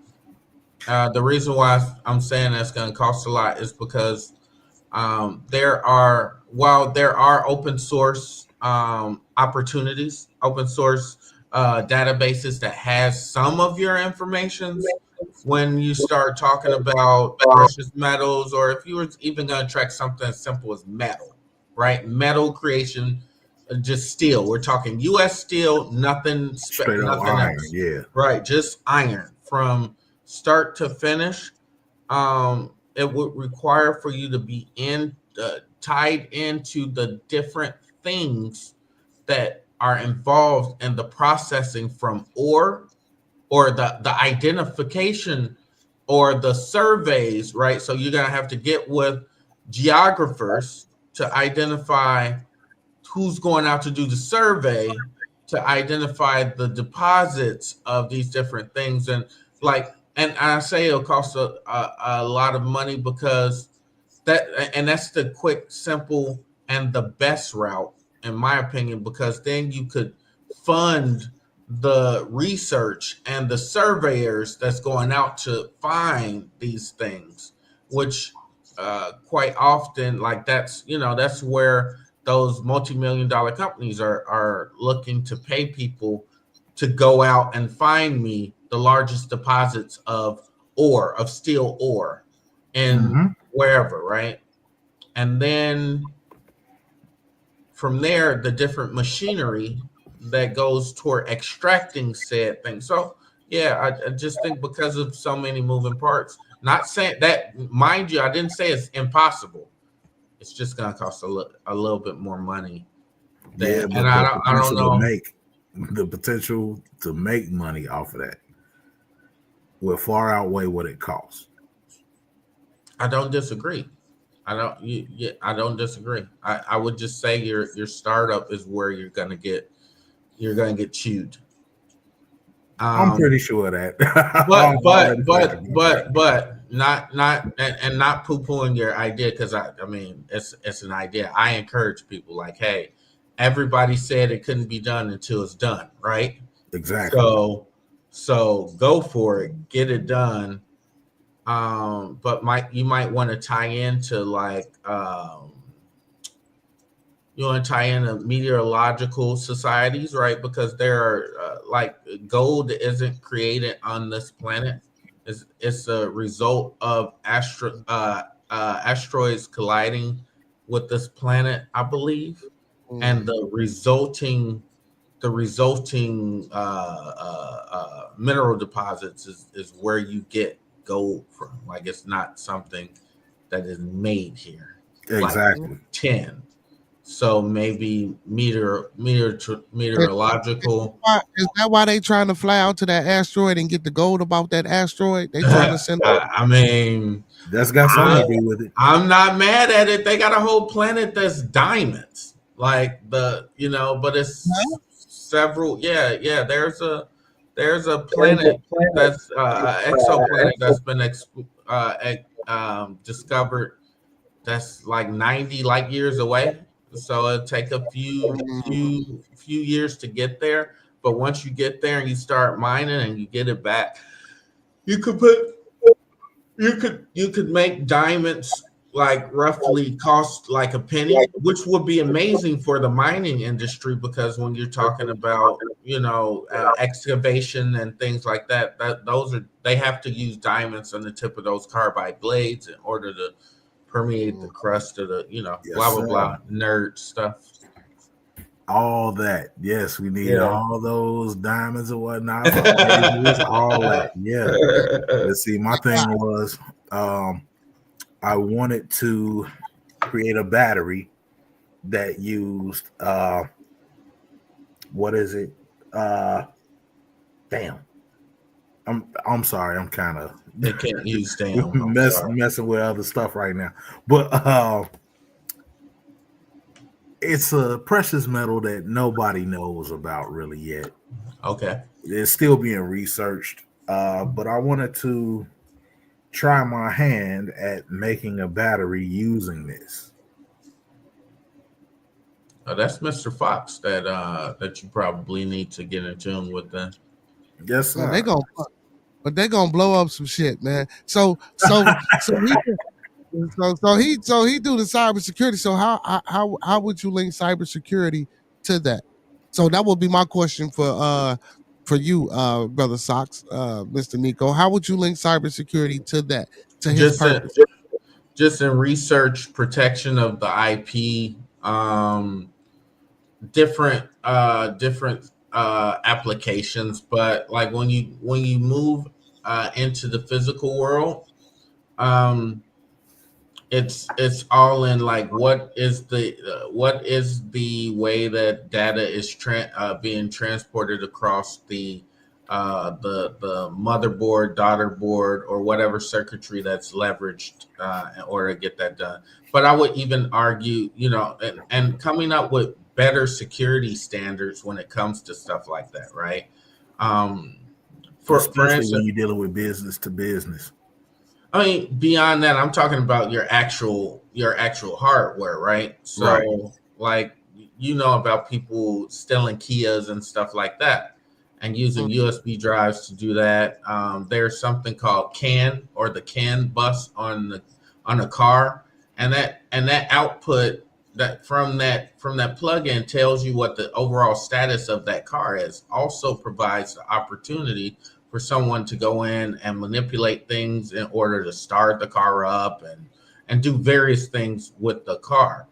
S4: The reason why I'm saying that's going to cost a lot is because while there are open source opportunities, open source databases that has some of your information. When you start talking about precious metals, or if you were even going to track something as simple as metal, right? Metal creation, just steel. We're talking U.S. steel,
S6: Straight up
S4: nothing
S6: iron,
S4: else,
S6: yeah.
S4: right? Just iron from start to finish. It would require for you to be tied into the different things that are involved in the processing from ore, or the identification, or the surveys, right? So you're gonna have to get with geographers to identify who's going out to do the survey, to identify the deposits of these different things. And I say it'll cost a lot of money, because that's the quick, simple, and the best route, in my opinion, because then you could fund the research and the surveyors that's going out to find these things, which quite often, like, that's where those multi-million-dollar companies are looking to pay people to go out and find me the largest deposits of steel ore, in wherever, right? And then from there, the different machinery that goes toward extracting said thing. So yeah, I just think, because of so many moving parts, not saying that, mind you, I didn't say it's impossible. It's just going to cost a little bit more money.
S6: Yeah,
S4: And
S6: but
S4: I don't know.
S6: the potential to make money off of that will far outweigh what it costs.
S4: I don't disagree. I don't disagree. I would just say your startup is where you're gonna get chewed.
S6: I'm pretty sure of that.
S4: But not and not poo pooing your idea, because I mean it's an idea. I encourage people, like, hey, everybody said it couldn't be done until it's done, right?
S6: Exactly.
S4: So go for it, get it done. But you might want to tie into, like, you want to tie into meteorological societies, right? Because there are like, gold isn't created on this planet. It's a result of asteroids colliding with this planet, I believe, and the resulting mineral deposits is where you get gold from. Like, it's not something that is made here.
S6: Exactly.
S4: Like 10. So maybe meteorological.
S2: Is that why they trying to fly out to that asteroid and get the gold about that asteroid? They trying to send.
S4: I mean,
S6: that's got something to do with it.
S4: I'm not mad at it. They got a whole planet that's diamonds. like but it's several. Yeah. There's a planet that's exoplanet that's been discovered that's like 90 light years away. So it'll take a few years to get there. But once you get there and you start mining and you get it back, you could put you could make diamonds like roughly cost like a penny, which would be amazing for the mining industry, because when you're talking about excavation and things like that, they have to use diamonds on the tip of those carbide blades in order to permeate the crust of the
S6: Yes,
S4: blah blah
S6: sir.
S4: blah nerd stuff.
S6: All that. Yes, we need
S4: Yeah.
S6: all those diamonds and whatnot. All that. Yeah. Let's see. My thing was, I wanted to create a battery that used what is it? Damn. I'm sorry. I'm kind of
S4: They can't use damn.
S6: messing with other stuff right now. But it's a precious metal that nobody knows about really yet.
S4: Okay.
S6: It's still being researched. But I wanted to try my hand at making a battery using this.
S4: That's Mr. Fox that you probably need to get in tune with then.
S6: Yes, sir.
S2: But they gonna blow up some shit, man. So he do the cybersecurity. So how would you link cybersecurity to that? So that would be my question for you, brother Socks, Mr. Nico. How would you link cybersecurity to that, to his purpose?
S4: Just in research, protection of the IP, different applications. But like when you move into the physical world, it's all in like what is the way that data is being transported across the motherboard, daughter board, or whatever circuitry that's leveraged in order to get that done. But I would even argue, and coming up with better security standards when it comes to stuff like that, right? For
S6: Especially
S4: instance,
S6: when you're dealing with business to business.
S4: I mean, beyond that, I'm talking about your actual hardware, right? So,
S6: Right.
S4: like, about people stealing Kias and stuff like that, and using USB drives to do that. There's something called CAN, or the CAN bus on a car, and that output from that plug-in tells you what the overall status of that car is. Also provides the opportunity for someone to go in and manipulate things in order to start the car up and do various things with the car.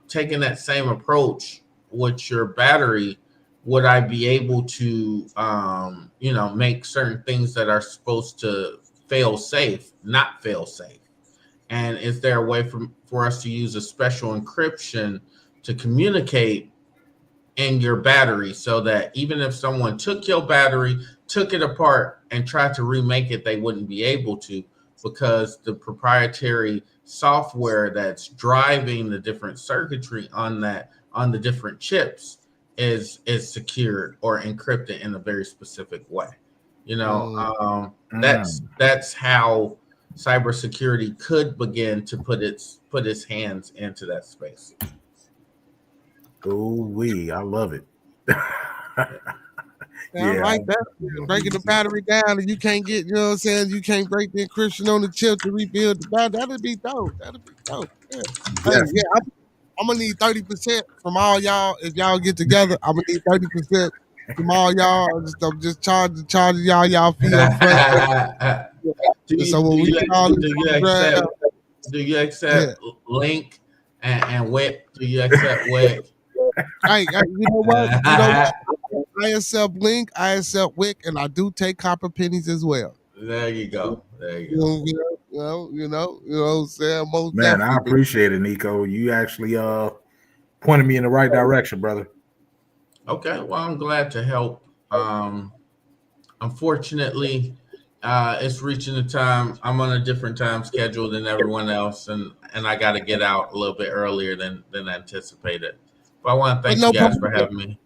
S4: Taking that same approach with your battery, would I be able to, make certain things that are supposed to fail safe, not fail safe? And is there a way for us to use a special encryption to communicate in your battery, so that even if someone took your battery, took it apart, and tried to remake it, they wouldn't be able to, because the proprietary software that's driving the different circuitry on the different chips is secured or encrypted in a very specific way. That's how cybersecurity could begin to put its hands into that space.
S6: Oh, I love it.
S2: I like that. Breaking the battery down, and you can't get, you know what I'm saying? You can't break the encryption on the chip to rebuild the battery. That'd be dope. Yeah. Hey, yeah, I'm gonna need 30% from all y'all. If y'all get together, I'm gonna need 30% from all y'all. I'm just charging y'all fee up front.
S4: Do you accept Link and WIC? Do you accept WIC?
S2: Hey, you know what? I accept Link, I accept WIC, and I do take copper pennies as well.
S4: There you go.
S2: You know what I'm saying? Most
S6: Man,
S2: definitely.
S6: I appreciate it, Nico. You actually pointed me in the right direction, brother.
S4: Okay, well, I'm glad to help. Unfortunately, It's reaching the time. I'm on a different time schedule than everyone else, and I got to get out a little bit earlier than anticipated. But I want to
S2: But
S4: thank you
S2: no
S4: guys
S2: problem.
S4: for having me.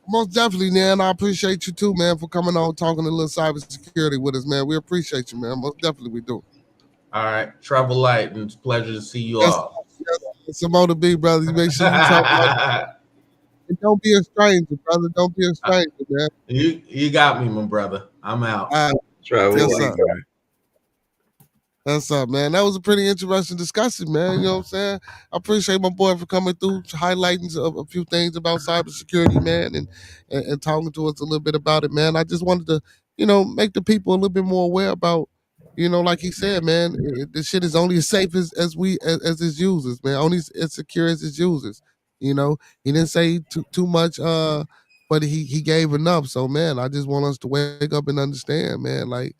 S2: Most definitely, man. I appreciate you too, man, for coming on talking a little cybersecurity with us, man. We appreciate you, man. Most definitely we do.
S4: All right, travel light, and it's a pleasure to see you
S2: Yes,
S4: all.
S2: yes, it's a more to be, brother. You make sure you travel like and don't be a stranger, brother. Don't be a stranger, man.
S4: You got me, my brother. I'm out.
S2: All right.
S5: Travel
S2: Yes,
S5: light,
S2: sir.
S5: man.
S2: That's up, man. That was a pretty interesting discussion, man. You know what I'm saying? I appreciate my boy for coming through, highlighting a few things about cybersecurity, man, and talking to us a little bit about it, man. I just wanted to, make the people a little bit more aware about, like he said, man, this shit is only as safe as its users, man. Only as secure as its users. He didn't say too much, but he gave enough. So, man, I just want us to wake up and understand, man, like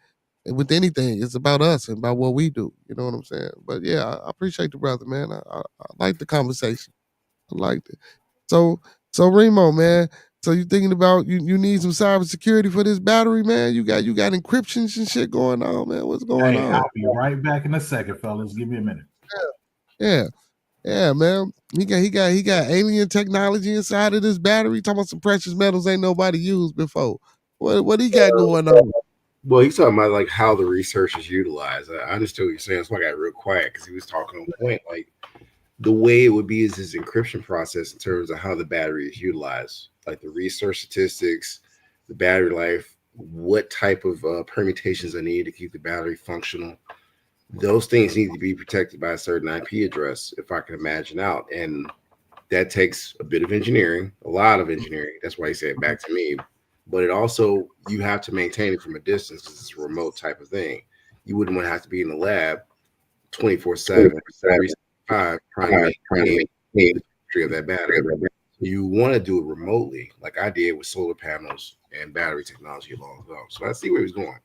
S2: with anything, it's about us and about what we do. You know what I'm saying? But yeah, I appreciate the brother, man. I like the conversation. I liked it. So so Remo, man. So you thinking about you need some cybersecurity for this battery, man? You got encryptions and shit going on, man. What's going
S6: Hey,
S2: on?
S6: I'll be right back in a second, fellas. Give me a minute.
S2: Yeah. Yeah, man. He got alien technology inside of this battery. Talking about some precious metals ain't nobody used before. What he got going on?
S5: Well, he's talking about like how the research is utilized. I understood what you're saying. That's why I got real quiet because he was talking on point. Like the way it would be is his encryption process in terms of how the battery is utilized, like the research statistics, the battery life, what type of permutations are needed to keep the battery functional. Those things need to be protected by a certain IP address, if I can imagine out. And that takes a bit of engineering, a lot of engineering. That's why he said back to me. But it also, you have to maintain it from a distance because it's a remote type of thing. You wouldn't want to have to be in the lab 24/7, 365, trying to maintain the chemistry of that battery. You want to do it remotely, like I did with solar panels and battery technology long ago. So I see where he's going.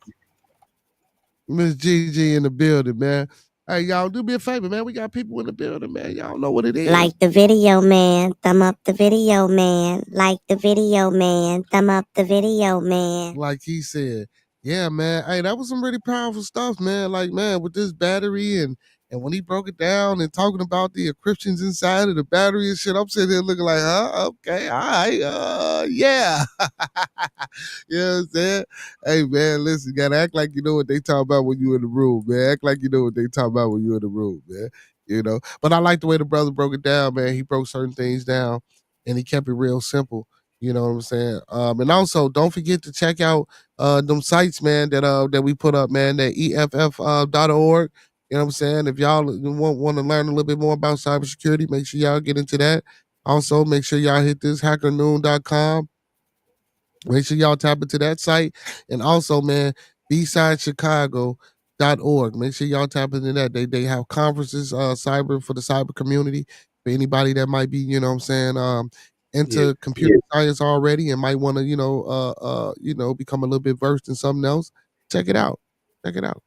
S2: Miss Gigi in the building, man. Hey, y'all, do me a favor, man. We got people in the building, man. Y'all know what it is.
S7: Like the video, man. Thumb up the video, man. Like the video, man. Thumb up the video, man.
S2: Like he said. Yeah, man. Hey, that was some really powerful stuff, man. Like, man, with this battery and when he broke it down and talking about the encryptions inside of the battery and shit, I'm sitting there looking like, huh? Okay, all right, yeah. You know what I'm saying? Hey, man, listen, you gotta act like you know what they talk about when you in the room, man. Act like you know what they talk about when you in the room, man. But I like the way the brother broke it down, man. He broke certain things down and he kept it real simple. You know what I'm saying? And also don't forget to check out them sites, man, that we put up, man, that EFF.org. You know what I'm saying? If y'all want to learn a little bit more about cybersecurity, make sure y'all get into that. Also, make sure y'all hit this hackernoon.com. Make sure y'all tap into that site. And also, man, bsidechicago.org. Make sure y'all tap into that. They have conferences, cyber for the cyber community. For anybody that might be, what I'm saying, into computer science already and might want to, become a little bit versed in something else. Check it out. Check it out.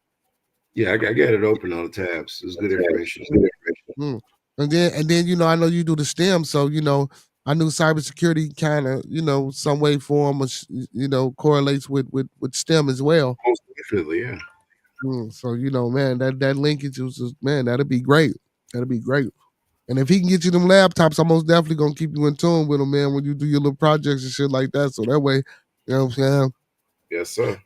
S5: Yeah, I got it open on the tabs. It's good information.
S2: Mm. And then, I know you do the STEM, so I knew cybersecurity kind of, some way, form, correlates with STEM as well.
S5: Most definitely, yeah.
S2: So man, that linkage was just, man, that'd be great. That'd be great. And if he can get you them laptops, I'm most definitely gonna keep you in tune with him, man, when you do your little projects and shit like that. So that way, you know what I'm saying?
S5: Yes, sir.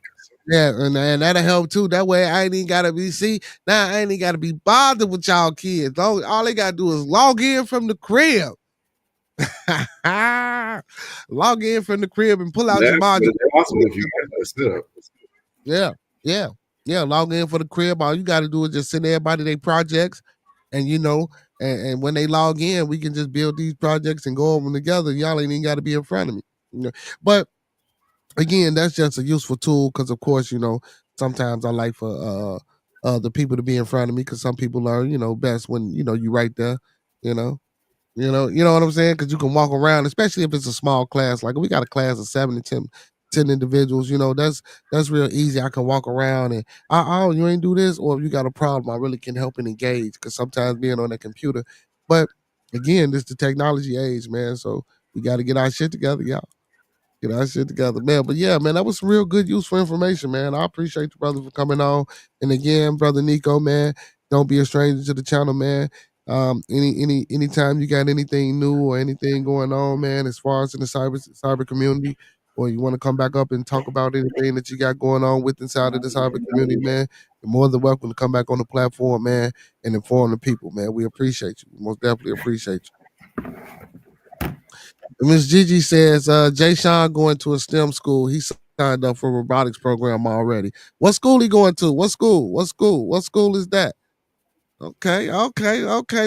S2: Yeah, and that'll help too. That way I ain't even gotta be I ain't even gotta be bothered with y'all kids. All they gotta do is log in from the crib. Log in from the crib and pull out your module.
S5: It's awesome if you got that set up.
S2: Yeah. Log in for the crib. All you got to do is just send everybody their projects, and and when they log in, we can just build these projects and go over them together. Y'all ain't even got to be in front of me. But again, that's just a useful tool because, of course, sometimes I like for the people to be in front of me because some people learn, best when you right there, you know. You know what I'm saying? Because you can walk around, especially if it's a small class. Like we got a class of 7 to 10 individuals. That's real easy. I can walk around and oh, you ain't do this, or if you got a problem, I really can help and engage. Because sometimes being on that computer, but again, this the technology age, man. So we got to get our shit together, y'all. Get our shit together, man. But yeah, man, that was some real good, useful information, man. I appreciate you, brother, for coming on. And again, brother Nico, man, don't be a stranger to the channel, man. Anytime you got anything new or anything going on, man, as far as in the cyber community, or you want to come back up and talk about anything that you got going on with inside of the cyber community, man, you're more than welcome to come back on the platform, man, and inform the people, man. We appreciate you. We most definitely appreciate you. Miss Gigi says, Jay Sean going to a STEM school. He signed up for a robotics program already. What school he going to? What school? What school? What school is that? Okay.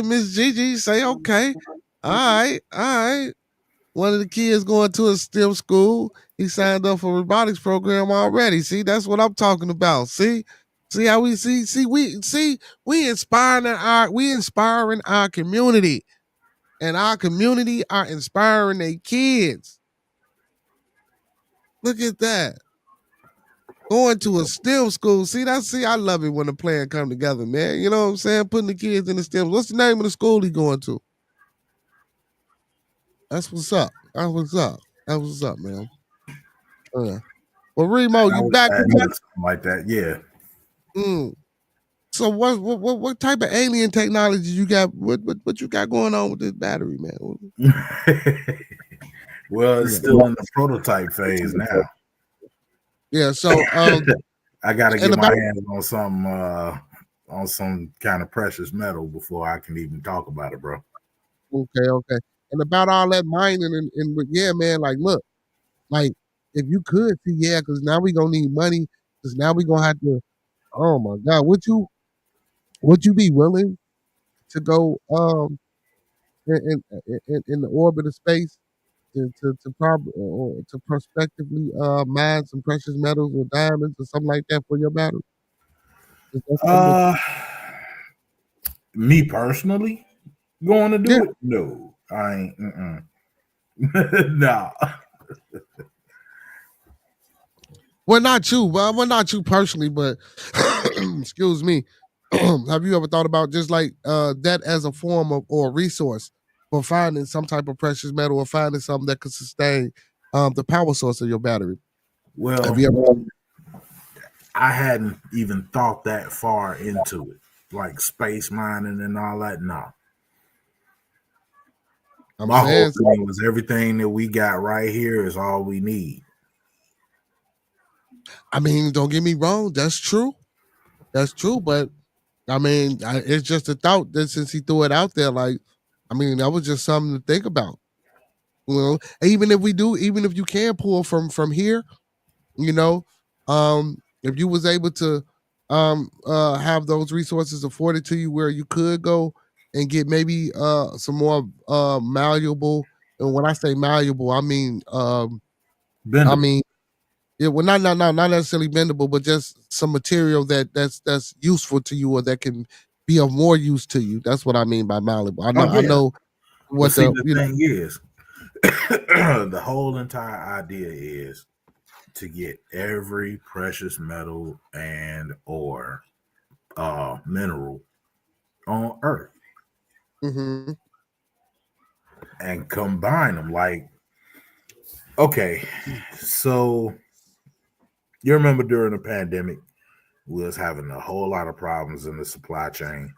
S2: Miss Gigi say okay. All right. One of the kids going to a STEM school. He signed up for a robotics program already. See, that's what I'm talking about. See how we we inspiring our community. And our community are inspiring their kids. Look at that. Going to a STEM school. See, I love it when the plan come together, man. You know what I'm saying? Putting the kids in the STEM. What's the name of the school he going to? That's what's up. That's what's up, man. Well, Remo, you back?
S6: Something like that, yeah.
S2: So what type of alien technology you got? What you got going on with this battery, man?
S6: Well, it's still in the prototype phase now.
S2: Yeah, so
S6: I gotta get my hands on some kind of precious metal before I can even talk about it, bro.
S2: Okay. And about all that mining and yeah, man, like look, like if you could see, yeah, because now we gonna need money, because now we gonna have to, oh my God, would you be willing to go in the orbit of space to prospectively mine some precious metals or diamonds or something like that for your battery?
S6: Me personally, going to do it? No, I ain't. Nah.
S2: Well, not you. Well, not you personally, but excuse me. Have you ever thought about just like that as a form of or a resource for finding some type of precious metal or finding something that could sustain the power source of your battery?
S6: Well,
S2: have you ever?
S6: I hadn't even thought that far into it, like space mining and all that. No. My whole thing was everything that we got right here is all we need.
S2: I mean, don't get me wrong. That's true. But I mean, it's just a thought that since he threw it out there, like, I mean, that was just something to think about. You know, even if you can pull from here, you know, if you was able to have those resources afforded to you where you could go and get maybe some more malleable, and when I say malleable, I mean it well not necessarily bendable, but just some material that's useful to you or that can be of more use to you. That's what I mean by malleable. I know what
S6: the thing is. The whole entire idea is to get every precious metal and or mineral on Earth and combine them. Like, okay, so you remember during the pandemic, we was having a whole lot of problems in the supply chain.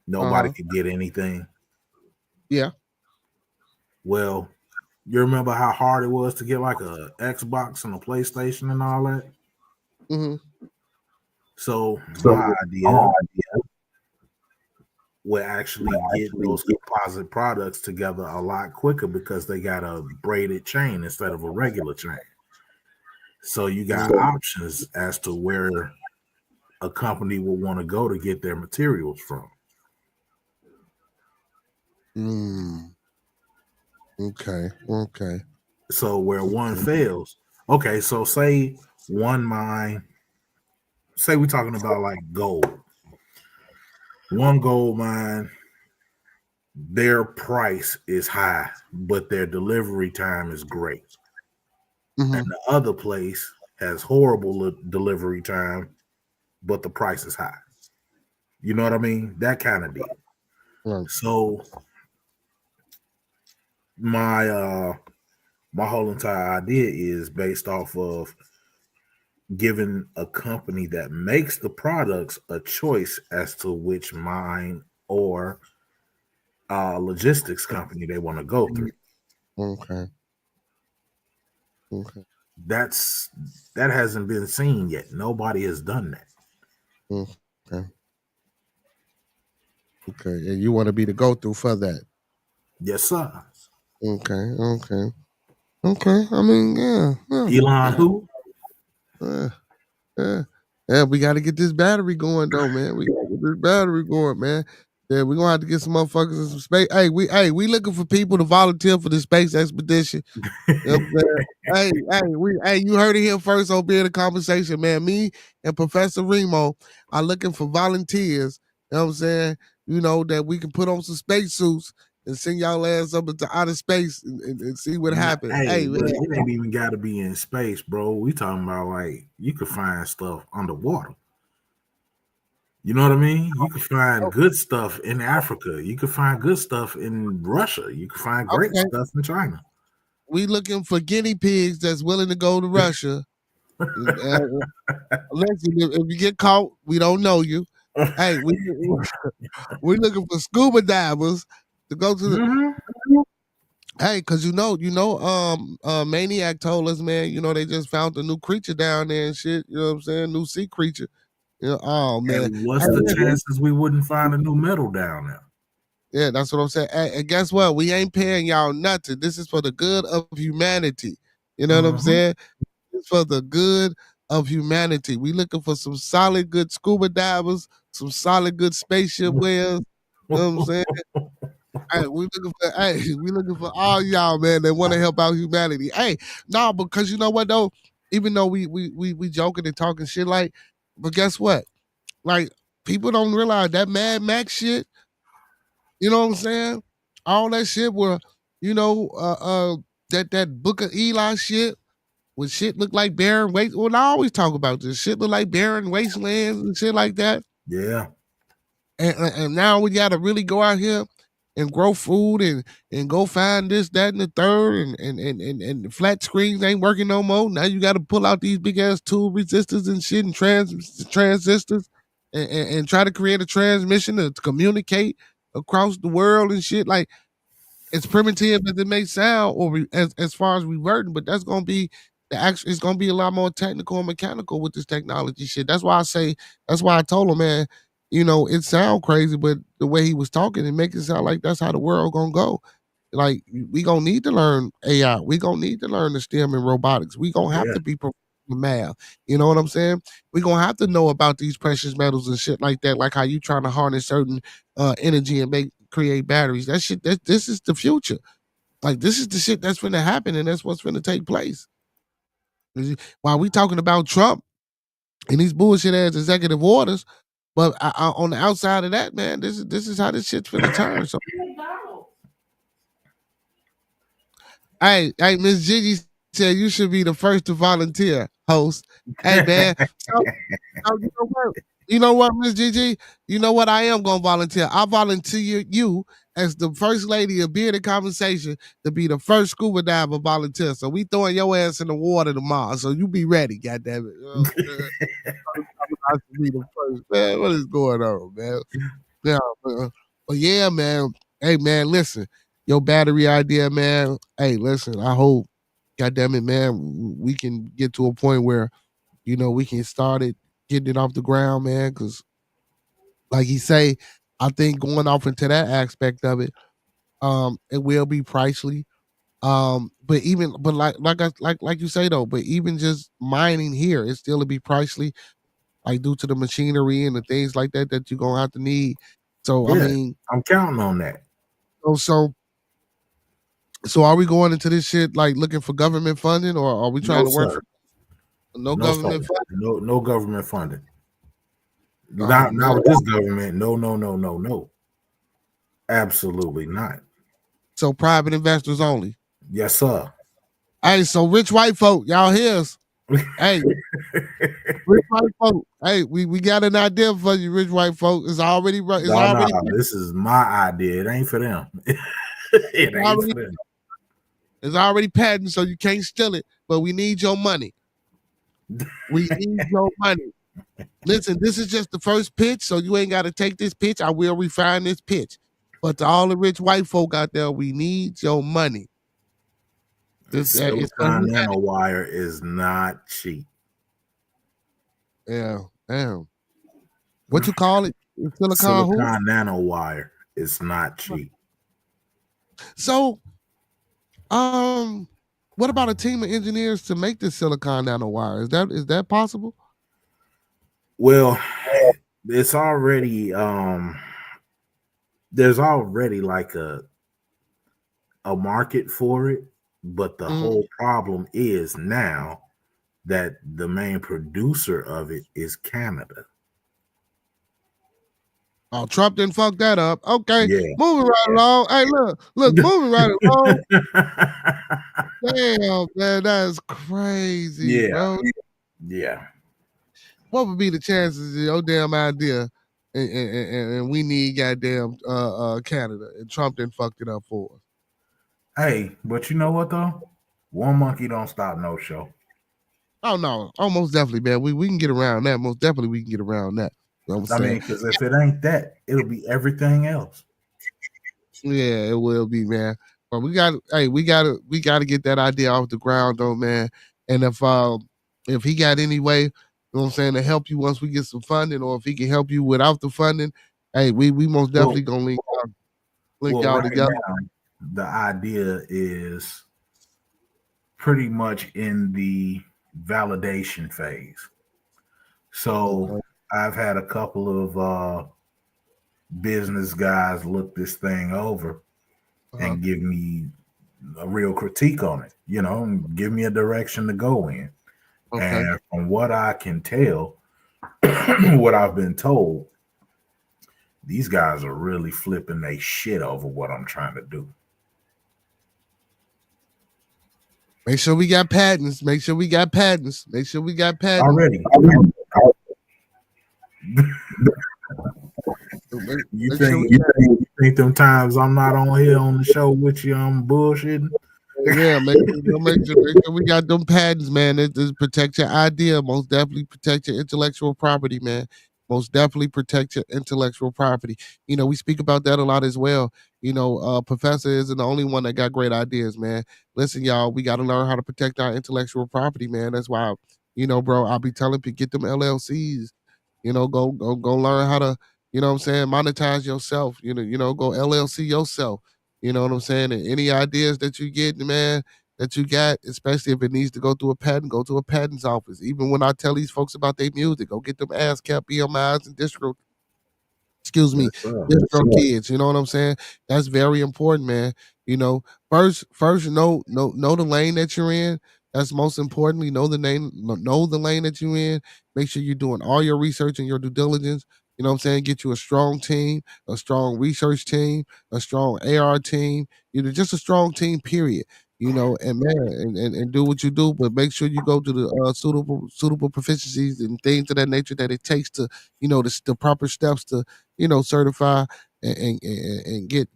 S6: Nobody could get anything.
S2: Yeah.
S6: Well, you remember how hard it was to get like a Xbox and a PlayStation and all that? So my idea would actually get those composite products together a lot quicker because they got a braided chain instead of a regular chain. So you got options as to where a company will want to go to get their materials from.
S2: Okay.
S6: So where one fails, okay, so say one mine, say we're talking about like gold. One gold mine, their price is high, but their delivery time is great. And the other place has horrible delivery time, but the price is high. You know what I mean? That kind of deal. So my My whole entire idea is based off of giving a company that makes the products a choice as to which mine or logistics company they want to go through.
S2: Okay. Okay.
S6: That hasn't been seen yet. Nobody has done that.
S2: Okay. Okay. And you want to be the go-through for that?
S6: Yes, sir.
S2: Okay. Okay. Okay. I mean, yeah.
S6: Elon, who?
S2: Yeah, we got to get this battery going though, man. We got to get this battery going, man. Yeah, we're gonna have to get some motherfuckers in some space. We looking for people to volunteer for the space expedition. You know what I'm saying? You heard it here first on Beard the Conversation, man. Me and Professor Remo are looking for volunteers. You know what I'm saying? You know, that we can put on some spacesuits and send y'all ass up into outer space and see what happens.
S6: Hey,
S2: Man.
S6: it ain't even got to be in space, bro. We talking about like you could find stuff underwater. You know what I mean? You could find good stuff in Africa. You could find good stuff in Russia. You could find great stuff in China.
S2: We looking for guinea pigs that's willing to go to Russia. Listen, if you get caught, we don't know you. Hey, we're looking for scuba divers to go to the. Hey, cause Maniac told us, man, they just found a new creature down there and shit. You know what I'm saying? New sea creature. Oh man.
S6: And what's the chances we wouldn't find a new metal down there?
S2: Yeah, that's what I'm saying. Hey, and guess what? We ain't paying y'all nothing. This is for the good of humanity. You know what I'm saying? It's for the good of humanity. We looking for some solid, good scuba divers, some solid, good spaceship wearers. You know what I'm saying? We looking for all y'all, man, that want to help out humanity. Hey, no, because you know what though? Even though we joking and talking shit, but guess what? Like, people don't realize that Mad Max shit. You know what I'm saying? All that shit were, that Book of Eli shit. When shit look like barren waste, well, I always talk about this. Shit look like barren wastelands and shit like that.
S6: Yeah.
S2: And now we got to really go out here and grow food and go find this, that, and the third. And the flat screens ain't working no more. Now you got to pull out these big ass tube resistors and shit and transistors and try to create a transmission to communicate across the world and shit. Like, as primitive as it may sound, or as far as reverting, but that's gonna be it's gonna be a lot more technical and mechanical with this technology shit. That's why I told him, man, it sound crazy, but the way he was talking, it makes it sound like that's how the world gonna go. Like, we gonna need to learn AI. We gonna need to learn the STEM and robotics. We gonna have to be math. You know what I'm saying? We gonna have to know about these precious metals and shit like that, like how you trying to harness certain energy and create batteries. That shit, this is the future. Like, this is the shit that's gonna happen, and that's what's gonna take place. While we talking about Trump and these bullshit ass executive orders, but on the outside of that, man, this is how this shit's gonna turn. So, hey, Miss Gigi said you should be the first to volunteer, host. Hey, man. So you know what, Miss Gigi? You know what? I am gonna volunteer. I volunteer you as the first lady of Bearded Conversation to be the first scuba diver volunteer. So we throwing your ass in the water tomorrow. So you be ready, goddammit. You know what I'm saying? I should be the first. Man, what is going on, man? Yeah, but yeah, man. Hey, man, listen. Your battery idea, man. Hey, listen, I hope, goddammit, man, we can get to a point where, we can start it, getting it off the ground, man, because like he say, I think going off into that aspect of it, it will be pricey. But like you say though, but even just mining here, it still will be pricey, like due to the machinery and the things like that you're gonna have to need. So
S6: yeah,
S2: I mean,
S6: I'm counting on that.
S2: So are we going into this shit like looking for government funding, or are we trying to work for no government funding?
S6: No government funding.
S2: Oh,
S6: Not with this government. No. Absolutely not.
S2: So private investors only.
S6: Yes, sir.
S2: Hey, so rich white folk, y'all hears? Hey, rich white folk. Hey, we got an idea for you, rich white folk. It's already right.
S6: This is my idea. It ain't for them. It ain't for them.
S2: It's already patented, so you can't steal it. But we need your money. We need your money. Listen, this is just the first pitch, so you ain't got to take this pitch. I will refine this pitch. But to all the rich white folk out there, we need your money.
S6: Silicon nanowire is not cheap.
S2: Yeah, damn. What you call it?
S6: Silicon nanowire is not cheap.
S2: So, what about a team of engineers to make this silicon nanowire? Is that possible?
S6: Well, it's already there's already like a market for it, but the whole problem is now that the main producer of it is Canada.
S2: Oh, Trump didn't fuck that up. Okay, yeah. Moving right along. Hey, look, moving right along. Damn, man, that's crazy, bro.
S6: Yeah.
S2: What would be the chances of your damn idea and we need goddamn Canada and Trump didn't fuck it up for us?
S6: Hey, but you know what though? One monkey don't stop no show.
S2: Oh no, most definitely, man. We can get around that. Most definitely we can get around that.
S6: I mean, because if it ain't that, it'll be everything else.
S2: Yeah, it will be, man. But we gotta get that idea off the ground though, man. And if he got any way, you know what I'm saying, to help you once we get some funding, or if he can help you without the funding, hey, we most definitely gonna link y'all together.
S6: Now, the idea is pretty much in the validation phase. So I've had a couple of business guys look this thing over and give me a real critique on it, and give me a direction to go in. Okay. And from what I can tell, what I've been told, these guys are really flipping their shit over what I'm trying to do.
S2: Make sure we got patents.
S6: Already. You think them times I'm not on here on the show with you, I'm bullshitting?
S2: Yeah, make sure we got them patents, man. It protect your idea. Most definitely protect your intellectual property, man. Most definitely protect your intellectual property. We speak about that a lot as well. Professor isn't the only one that got great ideas, man. Listen, y'all, we got to learn how to protect our intellectual property, man. That's why, bro, I'll be telling people, get them LLCs. Go learn how to, monetize yourself. Go LLC yourself. You know what I'm saying? And any ideas that you get, man, that you got, especially if it needs to go through a patent, go to a patents office. Even when I tell these folks about their music, go get them ASCAP, BMIs, and distro kids. You know what I'm saying? That's very important, man. First know the lane that you're in. That's most importantly, know the lane that you're in. Make sure you're doing all your research and your due diligence. You know what I'm saying? Get you a strong team, a strong research team, a strong AR team, just a strong team, period. And man, and do what you do, but make sure you go to the suitable proficiencies and things of that nature that it takes to, the proper steps to, certify and get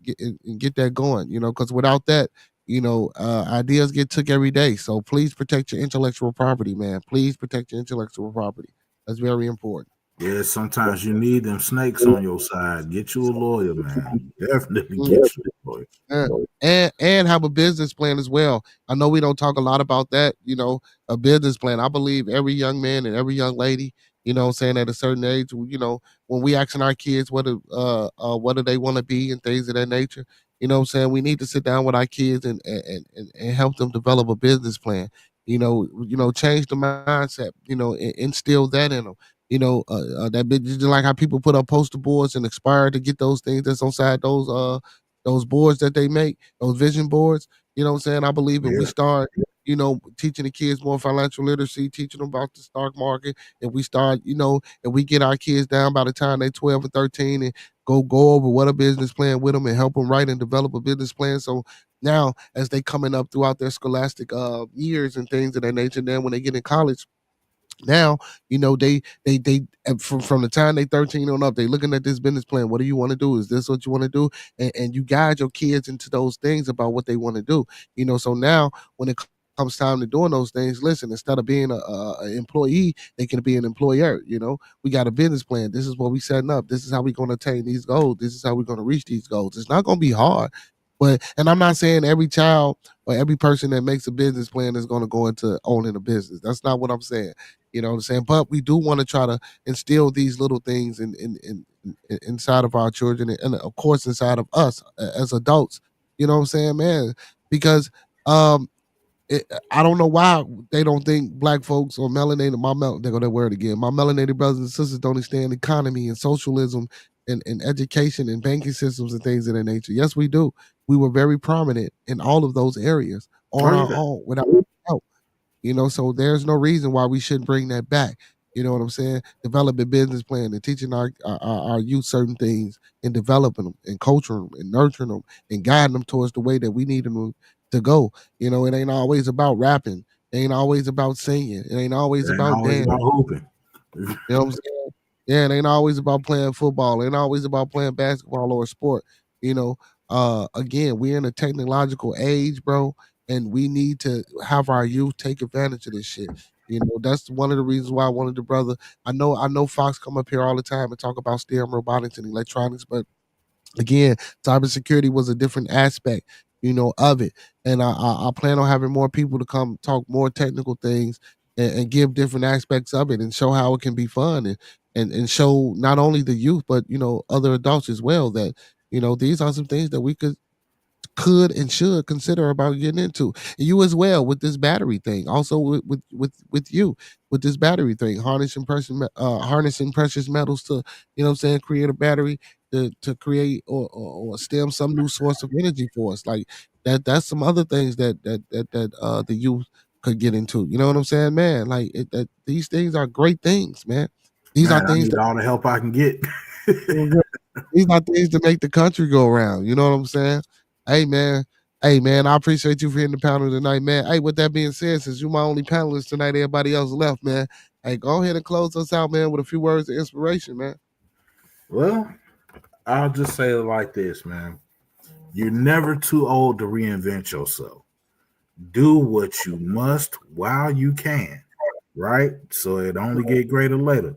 S2: that going, because without that, ideas get took every day. So please protect your intellectual property, man. Please protect your intellectual property. That's very important.
S6: Yeah, sometimes you need them snakes on your side. Get you a lawyer, man. Definitely get you a lawyer.
S2: And have a business plan as well. I know we don't talk a lot about that, a business plan. I believe every young man and every young lady, saying at a certain age, when we asking our kids what do they want to be and things of that nature, we need to sit down with our kids and help them develop a business plan. Change the mindset, instill that in them. That bit just like how people put up poster boards and aspire to get those things that's on side those boards that they make, those vision boards. You know what I'm saying? I believe if we start, teaching the kids more financial literacy, teaching them about the stock market, and we start, and we get our kids down by the time they're 12 or 13 and go over what a business plan with them and help them write and develop a business plan. So now as they coming up throughout their scholastic years and things of that nature, then when they get in college, Now, they from the time they 13 on up, they looking at this business plan. What do you want to do? Is this what you want to do? And you guide your kids into those things about what they want to do. So now when it comes time to doing those things, listen, instead of being a employee, they can be an employer. We got a business plan. This is what we setting up. This is how we're going to attain these goals. This is how we're going to reach these goals. It's not going to be hard. And I'm not saying every child or every person that makes a business plan is going to go into owning a business. That's not what I'm saying. You know what I'm saying? But we do want to try to instill these little things inside of our children, and of course inside of us as adults. You know what I'm saying, man? Because um, I don't know why they don't think black folks or melanated. They're gonna word again. My melanated brothers and sisters don't understand economy and socialism and education and banking systems and things of that nature. Yes, we do. We were very prominent in all of those areas on
S5: Oh
S2: our
S5: yeah.
S2: own without help. So there's no reason why we shouldn't bring that back. You know what I'm saying? Develop a business plan and teaching our youth certain things and developing them and culturing them and nurturing them and guiding them towards the way that we need them to go. It ain't always about rapping. It ain't always about singing. It ain't always
S6: It ain't
S2: about
S6: always
S2: dancing.
S6: about hooping.
S2: You know what I'm saying? Yeah, it ain't always about playing football. It ain't always about playing basketball or a sport. Again, we're in a technological age, bro, and we need to have our youth take advantage of this shit. That's one of the reasons why I wanted the brother. I know Fox come up here all the time and talk about STEM, robotics, and electronics, but again, cybersecurity was a different aspect, of it. And I plan on having more people to come talk more technical things and give different aspects of it and show how it can be fun and show not only the youth but other adults as well that these are some things that we could and should consider about getting into. And you as well with this battery thing. Also with you with this battery thing, harnessing precious metals to what I'm saying, create a battery to create or stem some new source of energy for us. Like that's some other things that the youth could get into. You know what I'm saying, man? Like these things are great things, man. These are
S6: Man, I
S2: things
S6: need all the help I can get.
S2: these are things to make the country go around. You know what I'm saying? Hey man. Hey man, I appreciate you for hitting the panel tonight, man. Hey, with that being said, since you're my only panelist tonight, everybody else left, man. Hey, go ahead and close us out, man, with a few words of inspiration, man.
S6: Well, I'll just say it like this, man. You're never too old to reinvent yourself. Do what you must while you can, right? So it only get greater later.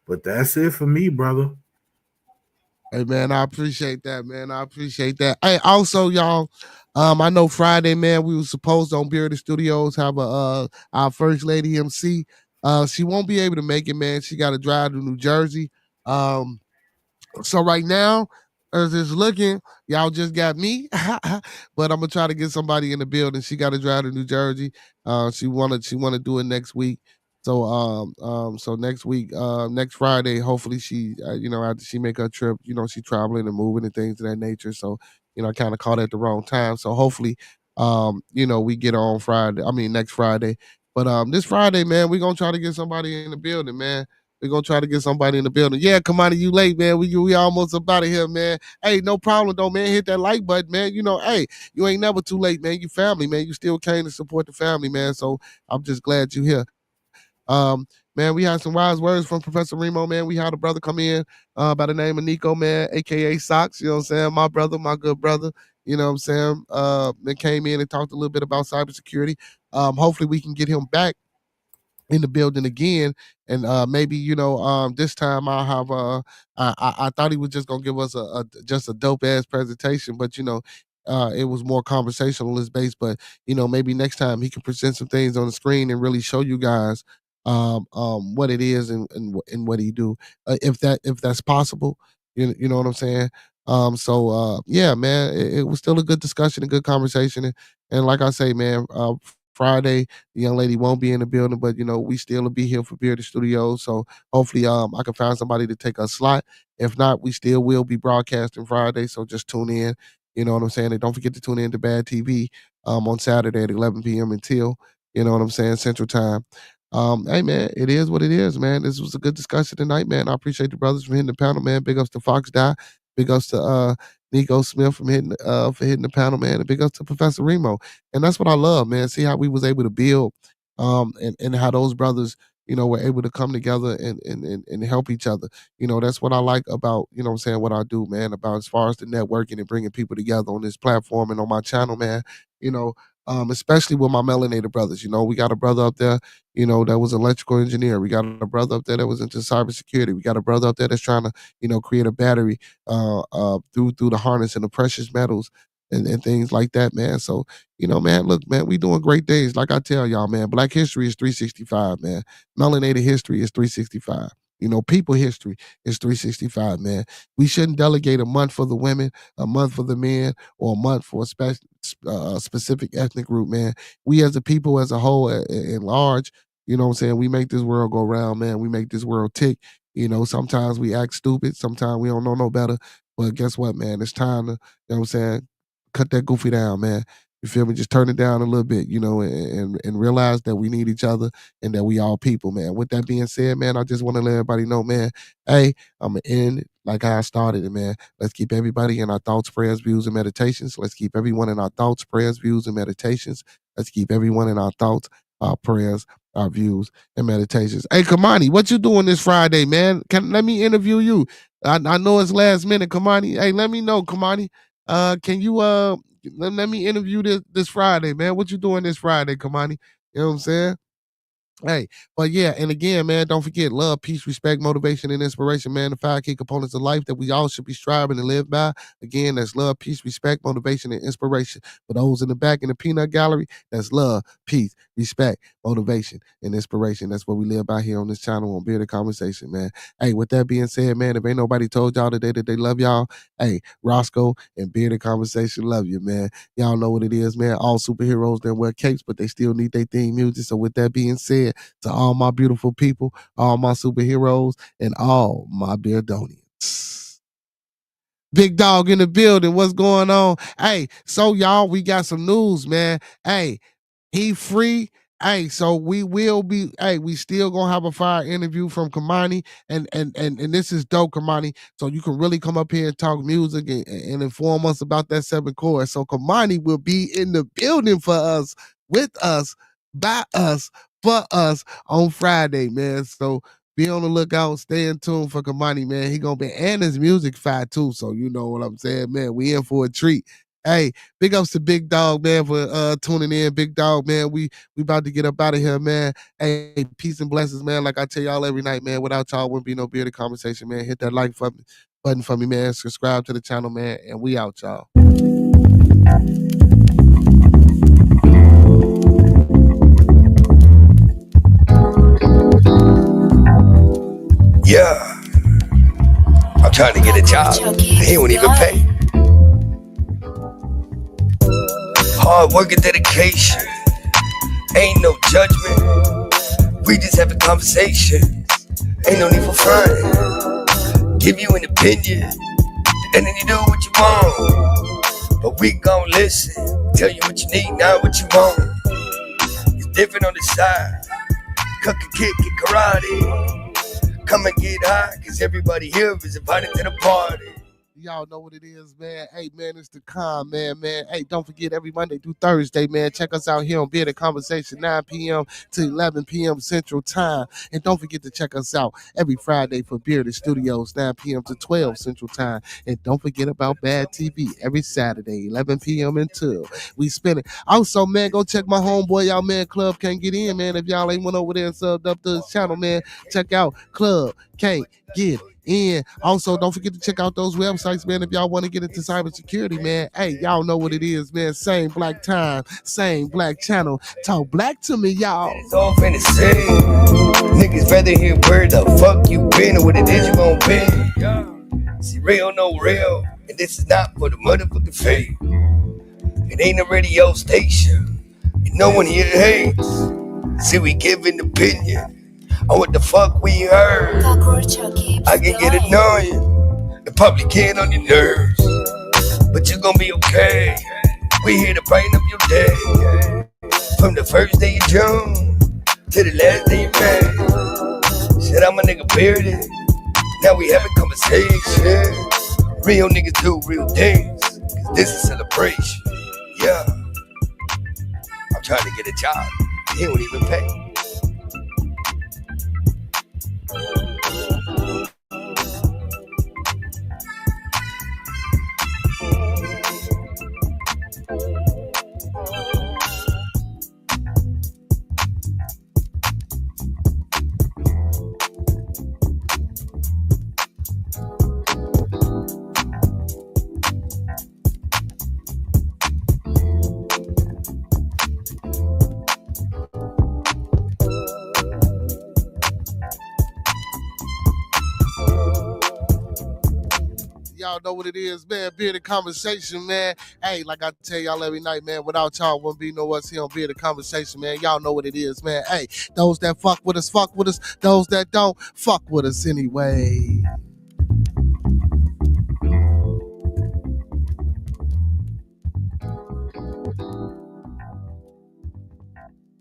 S6: But that's it for me, brother.
S2: Hey man, I appreciate that, man. I appreciate that. Hey, also, y'all, I know Friday, man, we were supposed to on Bearded Studios have our first lady MC. She won't be able to make it, man. She got to drive to New Jersey. So right now, as it's looking, y'all just got me, but I'm gonna try to get somebody in the building. She got to drive to New Jersey. She wanna do it next week. So next week, next Friday, hopefully she, after she make her trip, she traveling and moving and things of that nature. So I kind of caught at the wrong time. So hopefully, we get on Friday. I mean next Friday. But this Friday, man, we gonna try to get somebody in the building, man. We're gonna try to get somebody in the building. Yeah, Kamani, you late, man. We almost up out of here, man. Hey, no problem though, man. Hit that like button, man. Hey, you ain't never too late, man. You family, man. You still came to support the family, man. So I'm just glad you here. Man, we had some wise words from Professor Remo, man. We had a brother come in by the name of Nico, man, aka Socks, you know what I'm saying? My brother, my good brother, you know what I'm saying? That came in and talked a little bit about cybersecurity. Hopefully we can get him back in the building again, and maybe this time I'll have I thought he was just gonna give us just a dope ass presentation, but it was more conversationalist based. But maybe next time he can present some things on the screen and really show you guys what it is and what he do, if that's possible. You know what I'm saying? Yeah, man, it was still a good discussion, a good conversation, and like I say, man, Friday the young lady won't be in the building, but we still will be here for Bearded Studios. So hopefully I can find somebody to take a slot. If not, we still will be broadcasting Friday. So just tune in. You know what I'm saying? And don't forget to tune in to Bad TV on Saturday at 11 p.m. until, you know what I'm saying, Central Time. Hey man, it is what it is, man. This was a good discussion tonight, man. I appreciate the brothers for hitting the panel, man. Big ups to Fox Die. Big ups to Nico Smith from for hitting the panel, man. And big ups to Professor Remo. And that's what I love, man. See how we was able to build and how those brothers we're able to come together and help each other. That's what I like about, what I do, man, about as far as the networking and bringing people together on this platform and on my channel, man. You know, especially with my melanated brothers. We got a brother up there, that was an electrical engineer. We got a brother up there that was into cybersecurity. We got a brother up there that's trying to, create a battery through the harness and the precious metals and things like that, man. So, man, look, man, we doing great things. Like I tell y'all, man, Black history is 365, man. Melanated history is 365. People history is 365, man. We shouldn't delegate a month for the women, a month for the men, or a month for a specific ethnic group, man. We as a people as a whole, in large, we make this world go round, man. We make this world tick. Sometimes we act stupid. Sometimes we don't know no better. But guess what, man? It's time to, cut that goofy down, man. You feel me? Just turn it down a little bit, and realize that we need each other and that we all people, man. With that being said, man, I just want to let everybody know, man, hey, I'm going to end like how I started it, man. Let's keep everybody in our thoughts, prayers, views, and meditations. Let's keep everyone in our thoughts, prayers, views, and meditations. Let's keep everyone in our thoughts, our prayers, our views, and meditations. Hey, Kamani, what you doing this Friday, man? Let me interview you. I know it's last minute, Kamani. Hey, let me know, Kamani. Can you let me interview this Friday, man? What you doing this Friday, Kamani? You know what I'm saying? Hey, but yeah, and again, man, don't forget love, peace, respect, motivation, and inspiration, man. The 5 key components of life that we all should be striving to live by. Again, that's love, peace, respect, motivation, and inspiration. For those in the back in the peanut gallery, that's love, peace, respect, motivation, and inspiration. That's what we live by here on this channel on Bearded Conversation, man. Hey, with that being said, man, if ain't nobody told y'all today that they love y'all, hey, Roscoe and Bearded Conversation love you, man. Y'all know what it is, man. All superheroes then wear capes, but they still need their theme music. So with that being said, to all my beautiful people, all my superheroes, and all my Beardonians. Big dog in the building. What's going on? Hey, so y'all, we got some news, man. Hey, he free. Hey, so we will be. Hey, we still gonna have a fire interview from Kamani, and this is dope, Kamani. So you can really come up here and talk music and inform us about that 7 chords. So Kamani will be in the building for us, with us, by us, for us on Friday, man. So be on the lookout. Stay in tune for Kamani, man. He gonna be, and his music fire too. So you know what I'm saying, man. We in for a treat. Hey, big ups to Big Dog, man, for tuning in. Big Dog, man, we about to get up out of here, man. Hey, peace and blessings, man. Like I tell y'all every night, man, without y'all wouldn't be no Bearded Conversation, man. Hit that like button for me, man. Subscribe to the channel, man, and we out, y'all.
S8: Yeah, I'm trying to get a job. He won't even pay. Hard work and dedication. Ain't no judgment. We just having conversations. Ain't no need for fun. Give you an opinion, and then you do what you want. But we gon' listen. Tell you what you need, not what you want. It's different on the side. Cook and kick and karate. Come and get high, cause everybody here is invited to the party.
S2: Y'all know what it is, man. Hey, man, it's the Con, man. Hey, don't forget every Monday through Thursday, man. Check us out here on Bearded Conversation, 9 p.m. to 11 p.m. Central Time. And don't forget to check us out every Friday for Bearded Studios, 9 p.m. to 12 Central Time. And don't forget about Bad TV every Saturday, 11 p.m. until we spin it. Also, man, go check my homeboy out, man. Club Can't Get In, man. If y'all ain't went over there and subbed up to his channel, man, check out Club Can't Get In. Also, don't forget to check out those websites, man, if y'all want to get into cybersecurity, man. Hey, y'all know what it is, man. Same black time, same black channel. Talk black to me, y'all.
S8: It's all finna say. Niggas rather hear where the fuck you been or what it is you gon' be. See, real, no real. And this is not for the motherfucking fake. It ain't a radio station. And no one here hates. See, we give an opinion on what the fuck we heard. I can get annoying and probably get on your nerves, but you're gonna be okay. We here to brighten up your day. From the first day of June to the last day of May. Said I'm a nigga bearded. Now we having conversation. Real niggas do real things, cause this is celebration. Yeah, I'm trying to get a job. He don't even pay.
S2: y'all know what it is, man. Bearded Conversation, man. Hey, like I tell y'all every night, man, without y'all wouldn't be no us here on Bearded Conversation, man. Y'all know what it is, man. Hey, those that fuck with us, fuck with us. Those that don't, fuck with us anyway.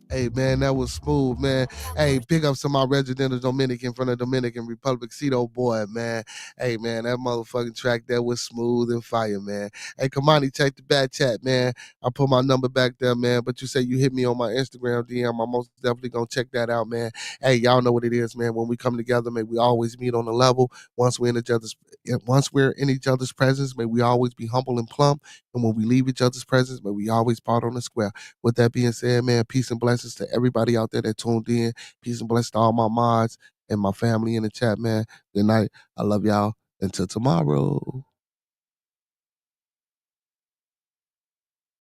S2: Hey, man, that was smooth, man. Hey, big ups to my resident Dominican from the Dominican Republic, Cito boy, man. Hey, man, that motherfucking track there was smooth and fire, man. Hey, Kamani, take the bad chat, man. I put my number back there, man, but you say you hit me on my Instagram DM. I'm most definitely going to check that out, man. Hey, y'all know what it is, man. When we come together, may we always meet on the level. Once we're in each other's presence, may we always be humble and plump. And when we leave each other's presence, may we always part on the square. With that being said, man, peace and blessings to everybody out there that tuned in. Peace and blessings to all my mods and my family in the chat, man. Good night. I love y'all. Until tomorrow.